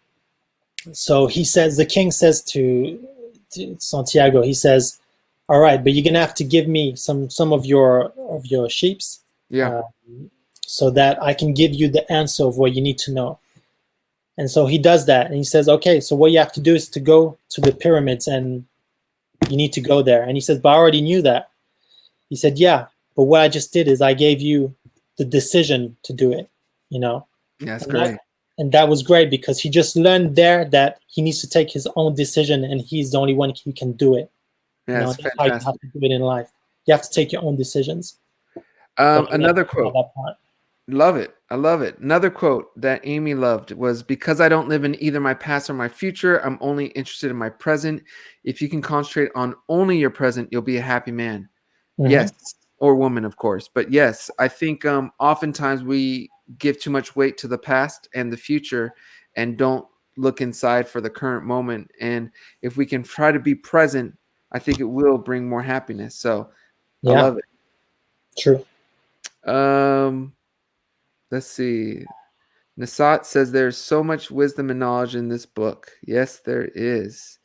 the king says to Santiago, he says, all right, but you're gonna have to give me some of your sheeps, Yeah. uh, so that I can give you the answer of what you need to know. And so he does that, and he says, okay, so what you have to do is to go to the pyramids, and you need to go there. And he says, but I already knew that. He said, yeah, but what I just did is I gave you the decision to do it, Yeah, that's and great. that was great because he just learned there that he needs to take his own decision, and he's the only one who can do it. Yeah, it's That's how you have fantastic. to do it in life. You have to take your own decisions. So I Another love quote. that part. Love it. I love it. Another quote that Amy loved was, because I don't live in either my past or my future, I'm only interested in my present. If you can concentrate on only your present, you'll be a happy man. Mm-hmm. Yes, or woman, of course. But yes, I think oftentimes we give too much weight to the past and the future and don't look inside for the current moment. And if we can try to be present, I think it will bring more happiness. So I Yeah, love true. it. Let's see. Nasat says there's so much wisdom and knowledge in this book. Yes, there is.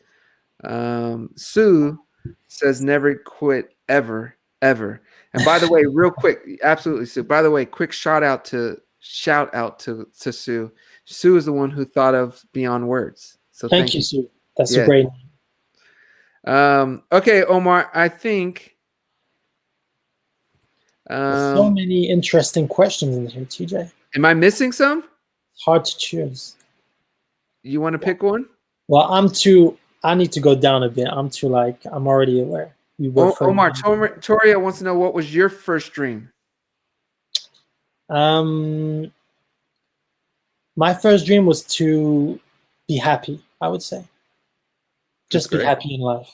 Sue says never quit ever, ever. And by the way, real quick, absolutely, Sue. By the way, quick shout out to Sue. Sue is the one who thought of Beyond Words. So Thank thank you, you. Sue. That's a Yeah. great. Okay, Omar. I think. There's so Um, many interesting questions in here, TJ. am I missing some? It's hard to choose. You want to pick one? Well, I need to go down a bit. I'm already aware. We were further Omar, down. Toria wants to know, what was your first dream? My first dream was to be happy, I would say. That's Just be great. happy in life,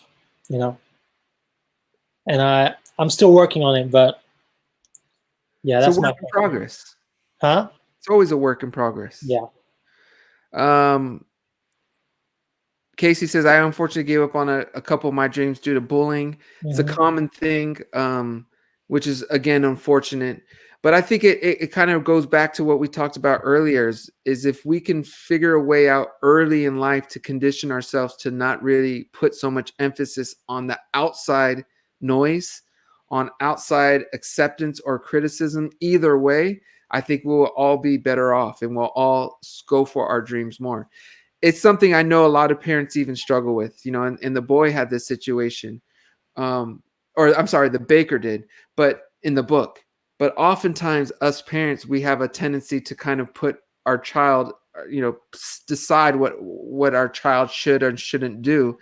And I'm still working on it, but yeah, So that's work my in first dream. progress. Huh? It's always a work in progress. Yeah. Um, Casey says, I unfortunately gave up on a couple of my dreams due to bullying. It's a Hmm. common thing, which is, again, unfortunate. But I think it kind of goes back to what we talked about earlier is if we can figure a way out early in life to condition ourselves to not really put so much emphasis on the outside noise, on outside acceptance or criticism, either way, I think we'll all be better off and we'll all go for our dreams more. It's something I know a lot of parents even struggle with, and the boy had this situation, um, or I'm sorry, the baker did, but in the book. But oftentimes, us parents, we have a tendency to kind of put our child, decide what our child should or shouldn't do,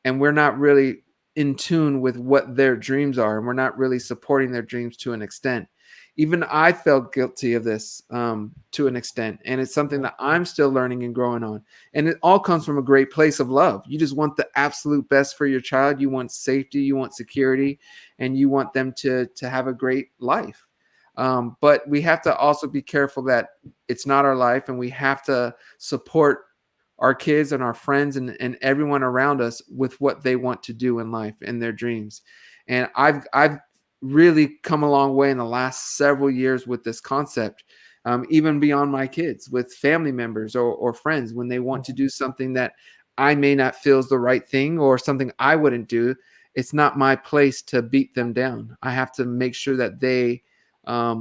and we're not really in tune with what their dreams are, and we're not really supporting their dreams to an extent. Even I felt guilty of this to an extent, and it's something that I'm still learning and growing on. And it all comes from a great place of love. You just want the absolute best for your child. You want safety, you want security, and you want them to have a great life. But we have to also be careful that it's not our life, and we have to support our kids and our friends and everyone around us with what they want to do in life and their dreams. And I've really come a long way in the last several years with this concept, even beyond my kids, with family members or friends when they want to do something that I may not feel is the right thing or something I wouldn't do. It's not my place to beat them down. I have to make sure that they I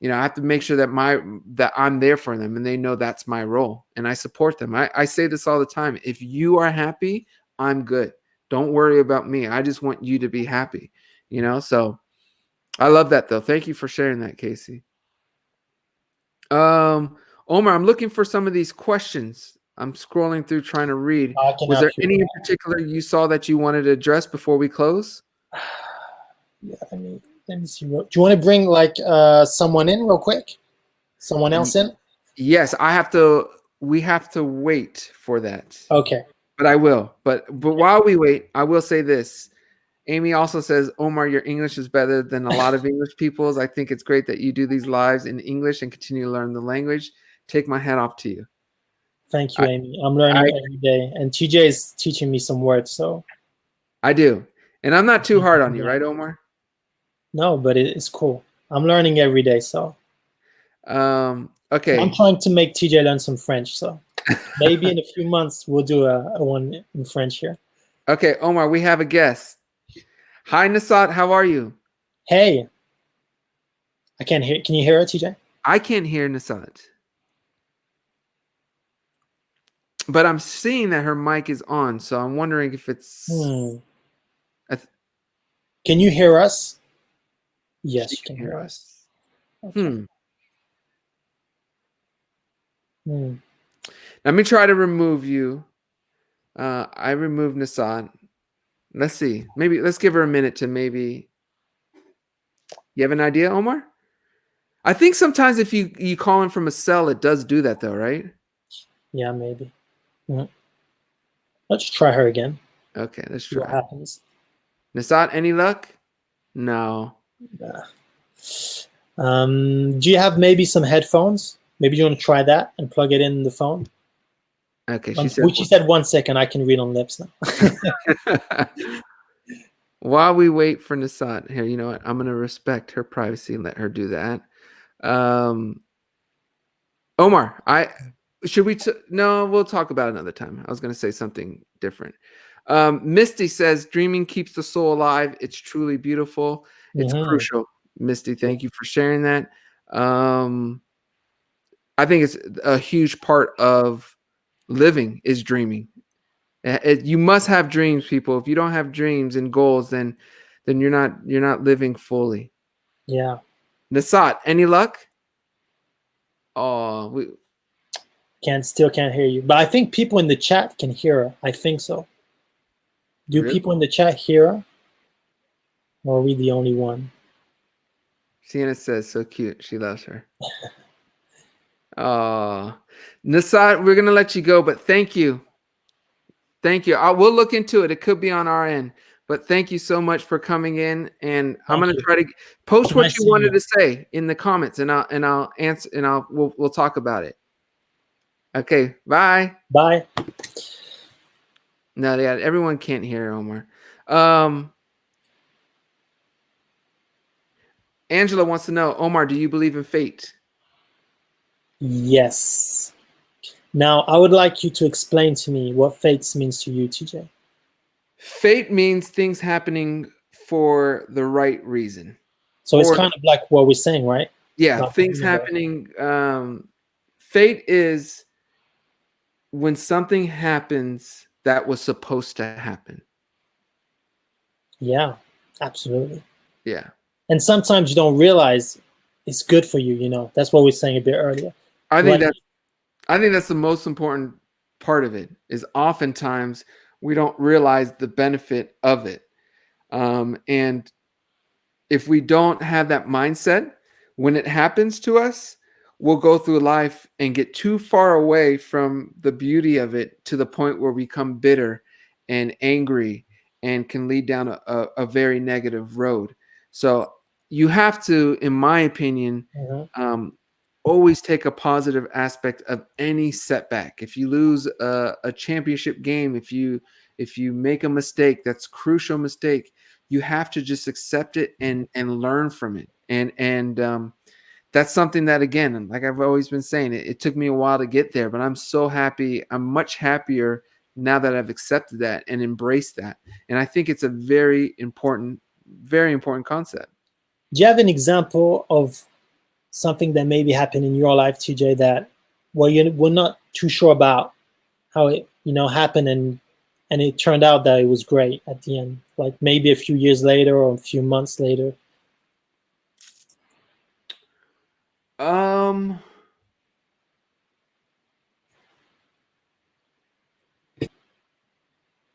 have to make sure that I'm there for them and they know that's my role and I support them. I say this all the time. If you are happy, I'm good. Don't worry about me. I just want you to be happy, So I love that though. Thank you for sharing that, Casey. Omar, I'm looking for some of these questions. I'm scrolling through trying to read. I can Was help there you any with in particular you saw that you wanted to address before we close? that. Yeah, let me see. Do you want to bring like someone in real quick? Someone else in? Yes, we have to wait for that. Okay. But I will. But while we wait, I will say this. Amy also says, Omar, your English is better than a lot of English people's. I think it's great that you do these lives in English and continue to learn the language. Take my hat off to you. Thank you, I, Amy. I'm I, learning every day, and TJ is teaching me some words. So I do. And I'm not too hard on you, right, Omar? no, but it's cool. I'm learning every day. So Okay. I'm trying to make TJ learn some French. So maybe in a few months we'll do a one in French here. Okay, Omar, we have a guest. Hi, Nasat. How are you? Hey, I can't hear. Can you hear it, TJ? I can't hear Nasat. But I'm seeing that her mic is on, so I'm wondering if it's. Can you hear us? Yes, She you can can hear hear us. us. Okay. Let me try to remove you. I removed Nasad. Let's see. Maybe let's give her a minute to maybe. You have an idea, Omar? I think sometimes if you call in from a cell, it does do that though, right? Yeah, maybe. Let's try her again. Okay, let's See what try. happens. Nasad, any luck? No. Do you have maybe some headphones? Maybe you want to try that and plug it in the phone. Okay, She said 1 second. I can read on lips now. While we wait for Nasad, here, you know what? I'm gonna respect her privacy and let her do that. Omar, no, we'll talk about it another time. I was gonna say something different. Misty says, "Dreaming keeps the soul alive. It's truly beautiful. It's crucial." Misty, thank you for sharing that. I think it's a huge part of living is dreaming. You must have dreams, people. If you don't have dreams and goals, then you're not living fully. Yeah. Nasat, any luck? Oh, we Still can't hear you. But I think people in the chat can hear her. I think so. Do really? people in the chat hear her? Or are we the only one? Sienna says, so cute. She loves her. Oh, Nasat, we're gonna let you go, but thank you. Thank you. We'll look into it. It could be on our end, But thank you so much for coming in, and I'm Thank gonna you. try to post what Nice you seeing wanted you. to say in the comments, and I'll answer, and we'll talk about it. Okay, bye. Bye. No, yeah, everyone can't hear Omar. Um, Angela wants to know, Omar, do you believe in fate? Yes. Now, I would like you to explain to me what fates means to you, TJ. Fate means things happening for the right reason. So it's Or kind of like what we're saying, right? yeah, Like the things universe. happening. Fate is when something happens that was supposed to happen. Yeah, absolutely. Yeah. And sometimes you don't realize it's good for you, you know. That's what we were saying a bit earlier. I think Like, that's I think that's the most important part of it is oftentimes we don't realize the benefit of it. And if we don't have that mindset, when it happens to us, we'll go through life and get too far away from the beauty of it to the point where we become bitter and angry and can lead down a very negative road. So you have to, in my opinion, mhm, um, always take a positive aspect of any setback. If you lose a championship game, if you make a mistake, that's crucial mistake, you have to just accept it and learn from it. And that's something that, again, like I've always been saying, it took me a while to get there, but I'm so happy. I'm much happier now that I've accepted that and embraced that. And I think it's a very important concept. do you have an example of something that maybe happened in your life, TJ, that well you were not too sure about how it, you know, happened and it turned out that it was great at the end, like maybe a few years later or a few months later? Um,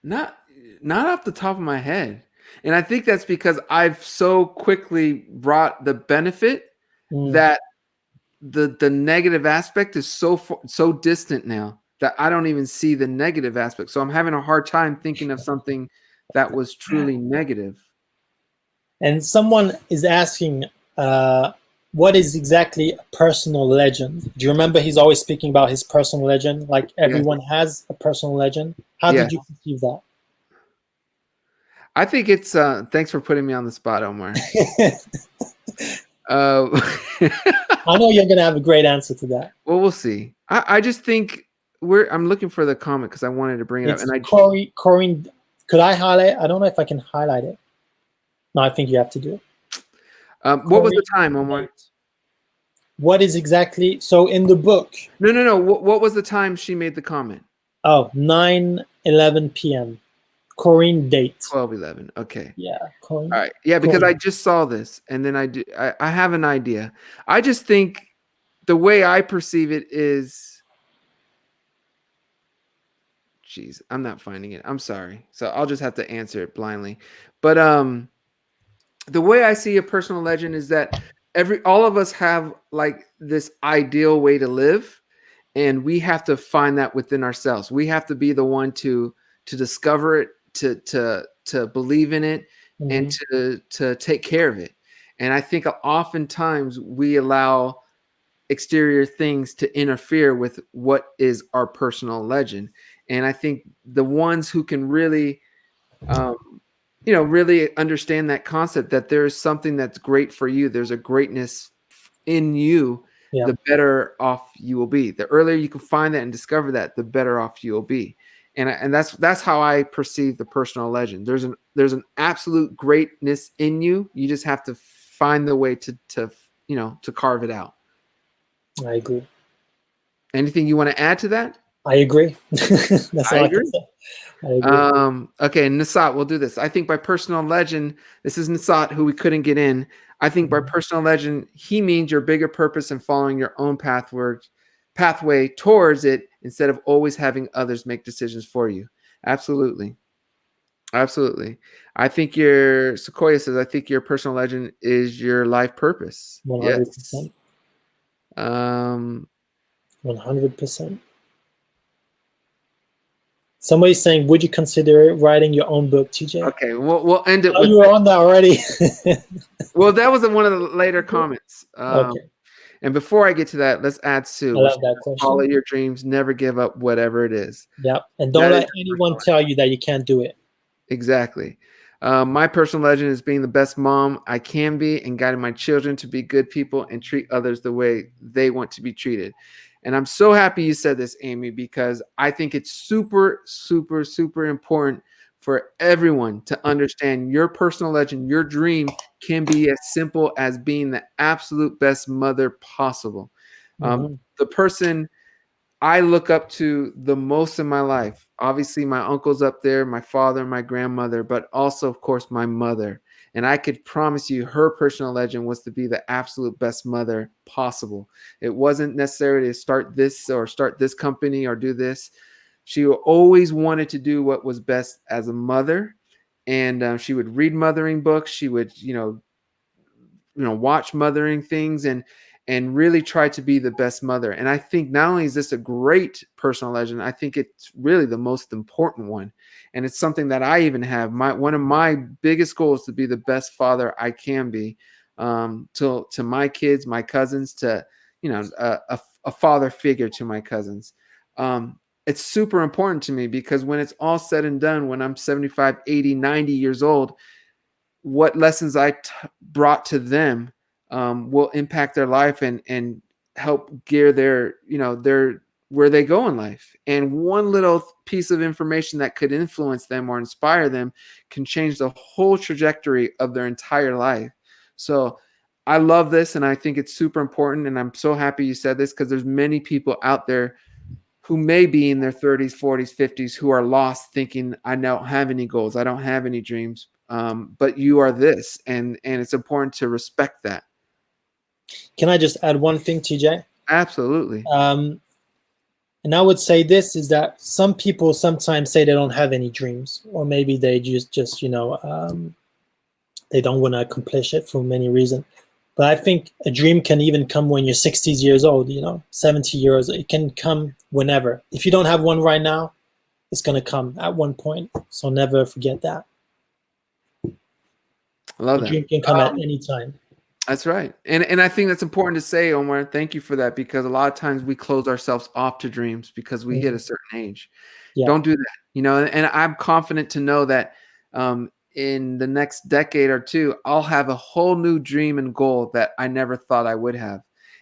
not not off the top of my head. And I think that's because I've so quickly brought the benefit Mm, that the negative aspect is so distant now that I don't even see the negative aspect. So I'm having a hard time thinking of something that was truly negative. and someone is asking, what is exactly a personal legend? Do you remember he's always speaking about his personal legend, like Yes. everyone has a personal legend? How Yes. did you conceive that? I think it's thanks for putting me on the spot, Omar. Uh I know you're gonna have a great answer to that. well, we'll see. I just think I'm looking for the comment because I wanted to bring it up. It's And Corinne. Could I highlight? I don't know if I can highlight it. No, I think you have to do it. what was Corinne the time, Omar? Nate. What is exactly so in the book? No. What was the time she made the comment? Oh, 9:11 p.m. Corinne date. 12:11. Okay. Yeah, All Corinne. right. Yeah, because I Corinne. just saw this and then I have an idea. I just think the way I perceive it is, geez, I'm not finding it. I'm sorry. So I'll just have to answer it blindly. But the way I see a personal legend is that all of us have like this ideal way to live, and we have to find that within ourselves. We have to be the one to discover it, to believe in it, and Mhm. to take care of it. And I think oftentimes we allow exterior things to interfere with what is our personal legend. And I think the ones who can really um, really understand that concept, that there is something that's great for you, there's a greatness in you, Yeah, the better off you will be. The earlier you can find that and discover that, the better off you will be. And that's how I perceive the personal legend. There's an absolute greatness in you. You just have to find the way to carve it out. I agree. Anything you want to add to that? I agree. That's I all I can agree. say. I agree. Okay, Nasat, we'll do this. I think by personal legend, this is Nasat, who we couldn't get in. I think by Mhm. personal legend, he means your bigger purpose and following your own pathway towards it instead of always having others make decisions for you. Absolutely. Absolutely. I think your Sequoia says, I think your personal legend is your life purpose. Yes. 100%. Um, 100%. Somebody's saying, would you consider writing your own book, TJ? Okay, we'll end it Oh, with. you were on that already. Well, that was one of the later comments. Okay, And before I get to that, let's add Sue. I Which love that says, follow question. your dreams, never give up, whatever it is. Yeah, and don't That is let anyone tell you that you can't do it. exactly. My personal legend is being the best mom I can be and guiding my children to be good people and treat others the way they want to be treated. And I'm so happy you said this, Amy, because I think it's super, super, super important for everyone to understand your personal legend. Your dream can be as simple as being the absolute best mother possible. Mhm. The person I look up to the most in my life. Obviously, my uncle's up there, my father, my grandmother, but also, of course, my mother. And I could promise you her personal legend was to be the absolute best mother possible. It wasn't necessarily to start this or start this company or do this. She always wanted to do what was best as a mother. And she would read mothering books. She would, watch mothering things and really try to be the best mother. And I think not only is this a great personal legend, I think it's really the most important one. And it's something that I even have. One of my biggest goals to be the best father I can be, to my kids, my cousins, to a father figure to my cousins. It's super important to me because when it's all said and done, when I'm 75, 80, 90 years old, what lessons I brought to them will impact their life and help gear their where they go in life. And one little piece of information that could influence them or inspire them can change the whole trajectory of their entire life. So I love this, and I think it's super important. And I'm so happy you said this because there's many people out there who may be in their 30s, 40s, 50s who are lost thinking, I don't have any goals. I don't have any dreams. But you are this, and it's important to respect that. Can I just add one thing, TJ? Absolutely. And I would say this is that some people sometimes say they don't have any dreams, or maybe they just they don't want to accomplish it for many reasons. But I think a dream can even come when you're 60 years old, 70 years. It can come whenever. If you don't have one right now, it's going to come at one point. So never forget that. I love A that. dream can come at any time. That's right. And I think that's important to say, Omar. Thank you for that, because a lot of times we close ourselves off to dreams because we hit a certain age. Yeah. Don't do that. And I'm confident to know that in the next decade or two, I'll have a whole new dream and goal that I never thought I would have.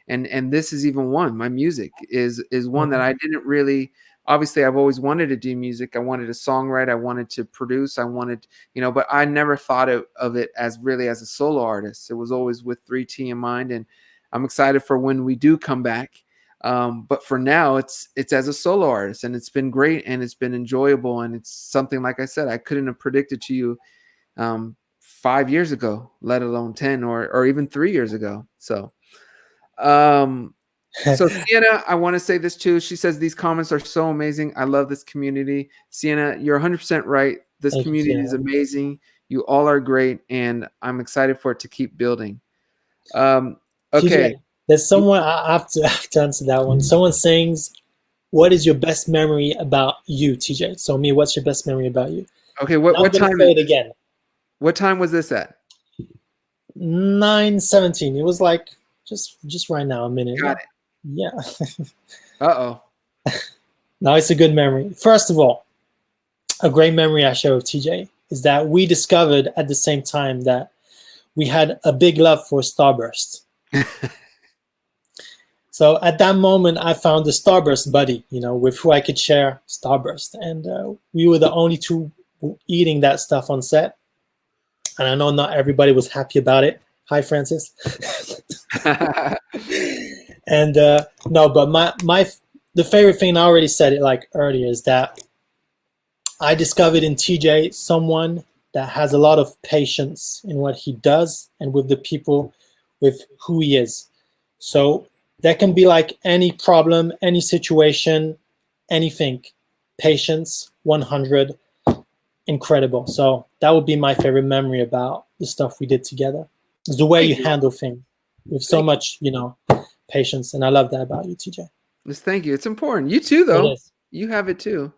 And this is even one. My music is one that I didn't really. Obviously, I've always wanted to do music. I wanted to songwrite. I wanted to produce. I wanted, but I never thought of it as really as a solo artist. It was always with 3T in mind. And I'm excited for when we do come back. But for now, it's as a solo artist, and it's been great, and it's been enjoyable. And it's something, like I said, I couldn't have predicted to you 5 years ago, let alone 10 or even 3 years ago. So Sienna, I want to say this too. She says these comments are so amazing. I love this community. Sienna, you're 100% right. This Thank you, community is Sienna. amazing. You all are great, and I'm excited for it to keep building. Okay. TJ, there's someone, I have to answer that one. Someone saying, what is your best memory about you, TJ? So me, what's your best memory about you? Okay, what time say it again. What time was this at? 9:17. It was like just right now, a minute. Got it. Yeah. Uh-oh. No, it's a good memory. First of all, a great memory I share with TJ is that we discovered at the same time that we had a big love for Starburst. So at that moment, I found a Starburst buddy, with who I could share Starburst. And we were the only two eating that stuff on set. And I know not everybody was happy about it. Hi, Francis. And no, but the favorite thing, I already said it like earlier, is that I discovered in TJ someone that has a lot of patience in what he does and with the people, with who he is. So that can be like any problem, any situation, anything. Patience, 100, incredible. So that would be my favorite memory about the stuff we did together. It's the way you handle things with so much, patience. And I love that about you, TJ. Yes, thank you. It's important. You too, though. You have it too.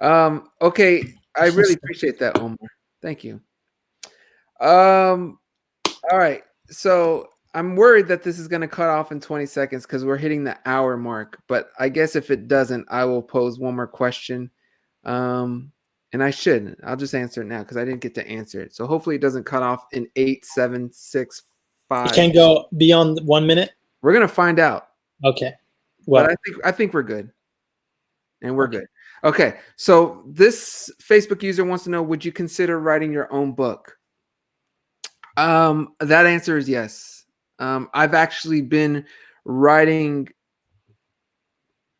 Okay, I really appreciate that, Omar. Thank you. Um, all right. So I'm worried that this is going to cut off in 20 seconds because we're hitting the hour mark. But I guess if it doesn't, I will pose one more question. And I shouldn't. I'll just answer it now because I didn't get to answer it. So hopefully it doesn't cut off in 8, 7, 6, It 5. can't go beyond 1 minute. We're gonna find out. Okay. But Well, I think we're good. And we're okay. good. Okay. So this Facebook user wants to know, would you consider writing your own book? That answer is yes. I've actually been writing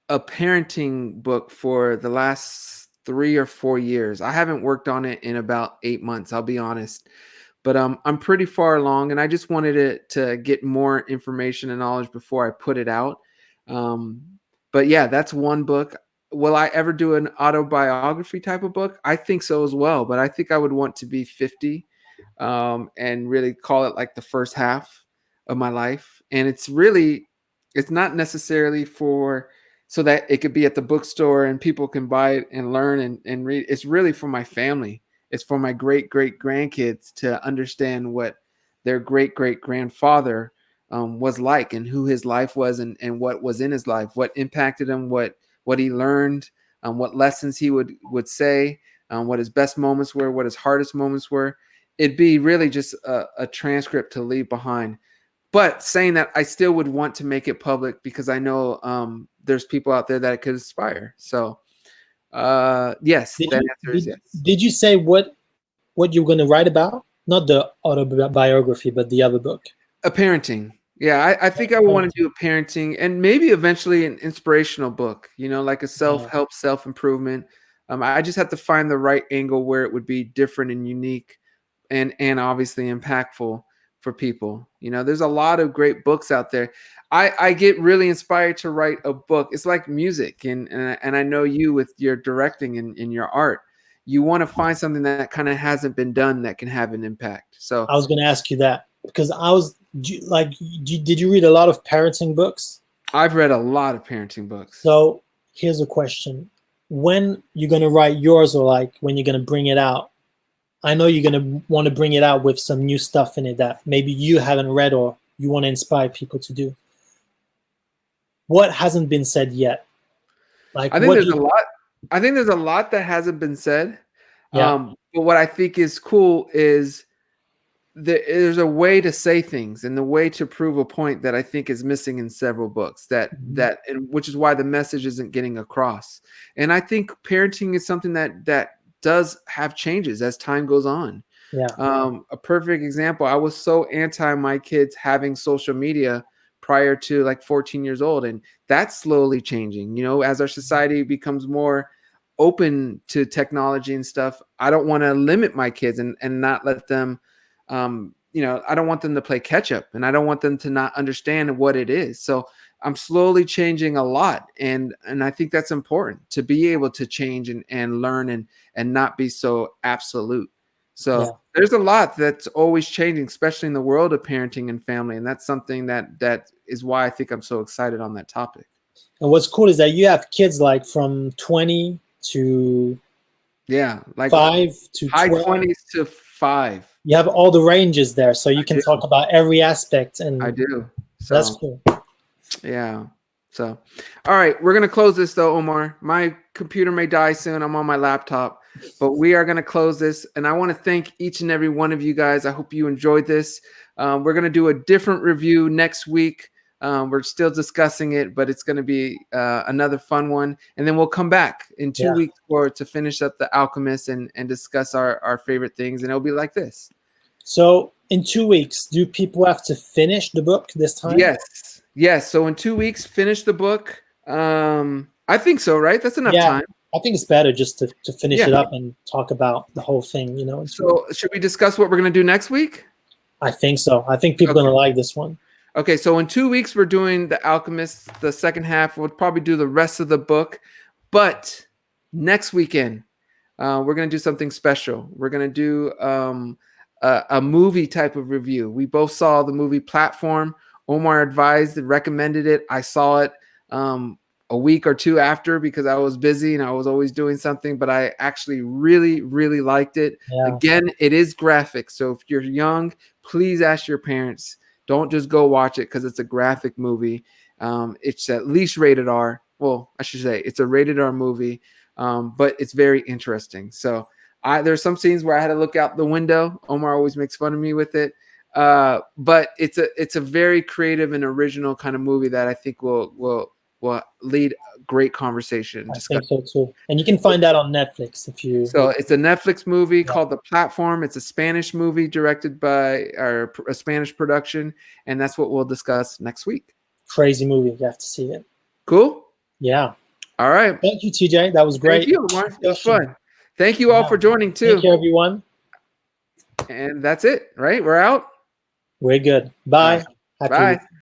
a parenting book for the last 3 or 4 years. I haven't worked on it in about 8 months, I'll be honest. But I'm pretty far along, and I just wanted it to get more information and knowledge before I put it out. Um, but yeah, that's one book. Will I ever do an autobiography type of book? I think so as well, but I think I would want to be 50 and really call it like the first half of my life. And it's not necessarily for so that it could be at the bookstore and people can buy it and learn and read. It's really for my family. It's for my great great grandkids to understand what their great great grandfather was like and who his life was and what was in his life, what impacted him, what he learned, what lessons he would say, what his best moments were, what his hardest moments were. It'd be really just a transcript to leave behind. But saying that, I still would want to make it public because I know there's people out there that it could inspire. So yes, Did that you answer is yes. did you say what you're going to write about? Not the autobiography, but the other book. A parenting. Yeah, I think I want to do a parenting and maybe eventually an inspirational book, like a self-help, self-improvement. I just have to find the right angle where it would be different and unique and obviously impactful for people. There's a lot of great books out there. I get really inspired to write a book. It's like music, and I know you with your directing and in your art. You want to find something that kind of hasn't been done that can have an impact. So I was going to ask you that because did you read a lot of parenting books? I've read a lot of parenting books. So here's a question: when you're going to write yours, or like when you're going to bring it out? I know you're going to want to bring it out with some new stuff in it that maybe you haven't read or you want to inspire people to do. What hasn't been said yet? Like I think there's a lot. I think there's a lot that hasn't been said. Yeah. But what I think is cool is there's a way to say things and the way to prove a point that I think is missing in several books and which is why the message isn't getting across. And I think parenting is something that does have changes as time goes on. Yeah. A perfect example, I was so anti my kids having social media prior to like 14 years old, and that's slowly changing, as our society becomes more open to technology and stuff. I don't want to limit my kids and not let them I don't want them to play catch up, and I don't want them to not understand what it is. So I'm slowly changing a lot, and I think that's important to be able to change and learn and not be so absolute. So there's a lot that's always changing, especially in the world of parenting and family, and that's something that is why I think I'm so excited on that topic. And what's cool is that you have kids like from 20 to like 5 to high 12. 20s to 5. You have all the ranges there, so you can talk about every aspect. And I do. So that's cool. Yeah. So, all right, we're gonna close this though, Omar. My computer may die soon. I'm on my laptop, but we are gonna close this, and I want to thank each and every one of you guys. I hope you enjoyed this. We're gonna do a different review next week. We're still discussing it, but it's gonna be another fun one, and then we'll come back in 2 weeks to finish up the Alchemist and discuss our favorite things, and it'll be like this. So, in 2 weeks, do people have to finish the book this time? Yes. So in 2 weeks, finish the book. I think so, right? That's enough time. I think it's better just to finish it up and talk about the whole thing, So should we discuss what we're going to do next week? I think so. I think people are going to like this one. Okay, so in 2 weeks, we're doing The Alchemist, the second half. We'll probably do the rest of the book. But next weekend, we're going to do something special. We're going to do a movie type of review. We both saw the movie Platform. Omar advised and recommended it. I saw it. a week or two after because I was busy and I was always doing something, but I actually really, really liked it. Yeah. Again, it is graphic. So if you're young, please ask your parents. Don't just go watch it because it's a graphic movie. It's at least rated R. Well, I should say it's a rated R movie, but it's very interesting. So there's some scenes where I had to look out the window. Omar always makes fun of me with it. But it's a very creative and original kind of movie that I think will lead a great conversation. I think so too. And you can find that on Netflix if you. So it's a Netflix movie called The Platform. It's a Spanish movie directed by a Spanish production, and that's what we'll discuss next week. Crazy movie. You have to see it. Cool. Yeah. All right. Thank you, TJ. That was great. Thank you, Omar. It was fun. Thank you all for joining too. Thank you, everyone. And that's it, right? We're out. We're good. Bye. Bye.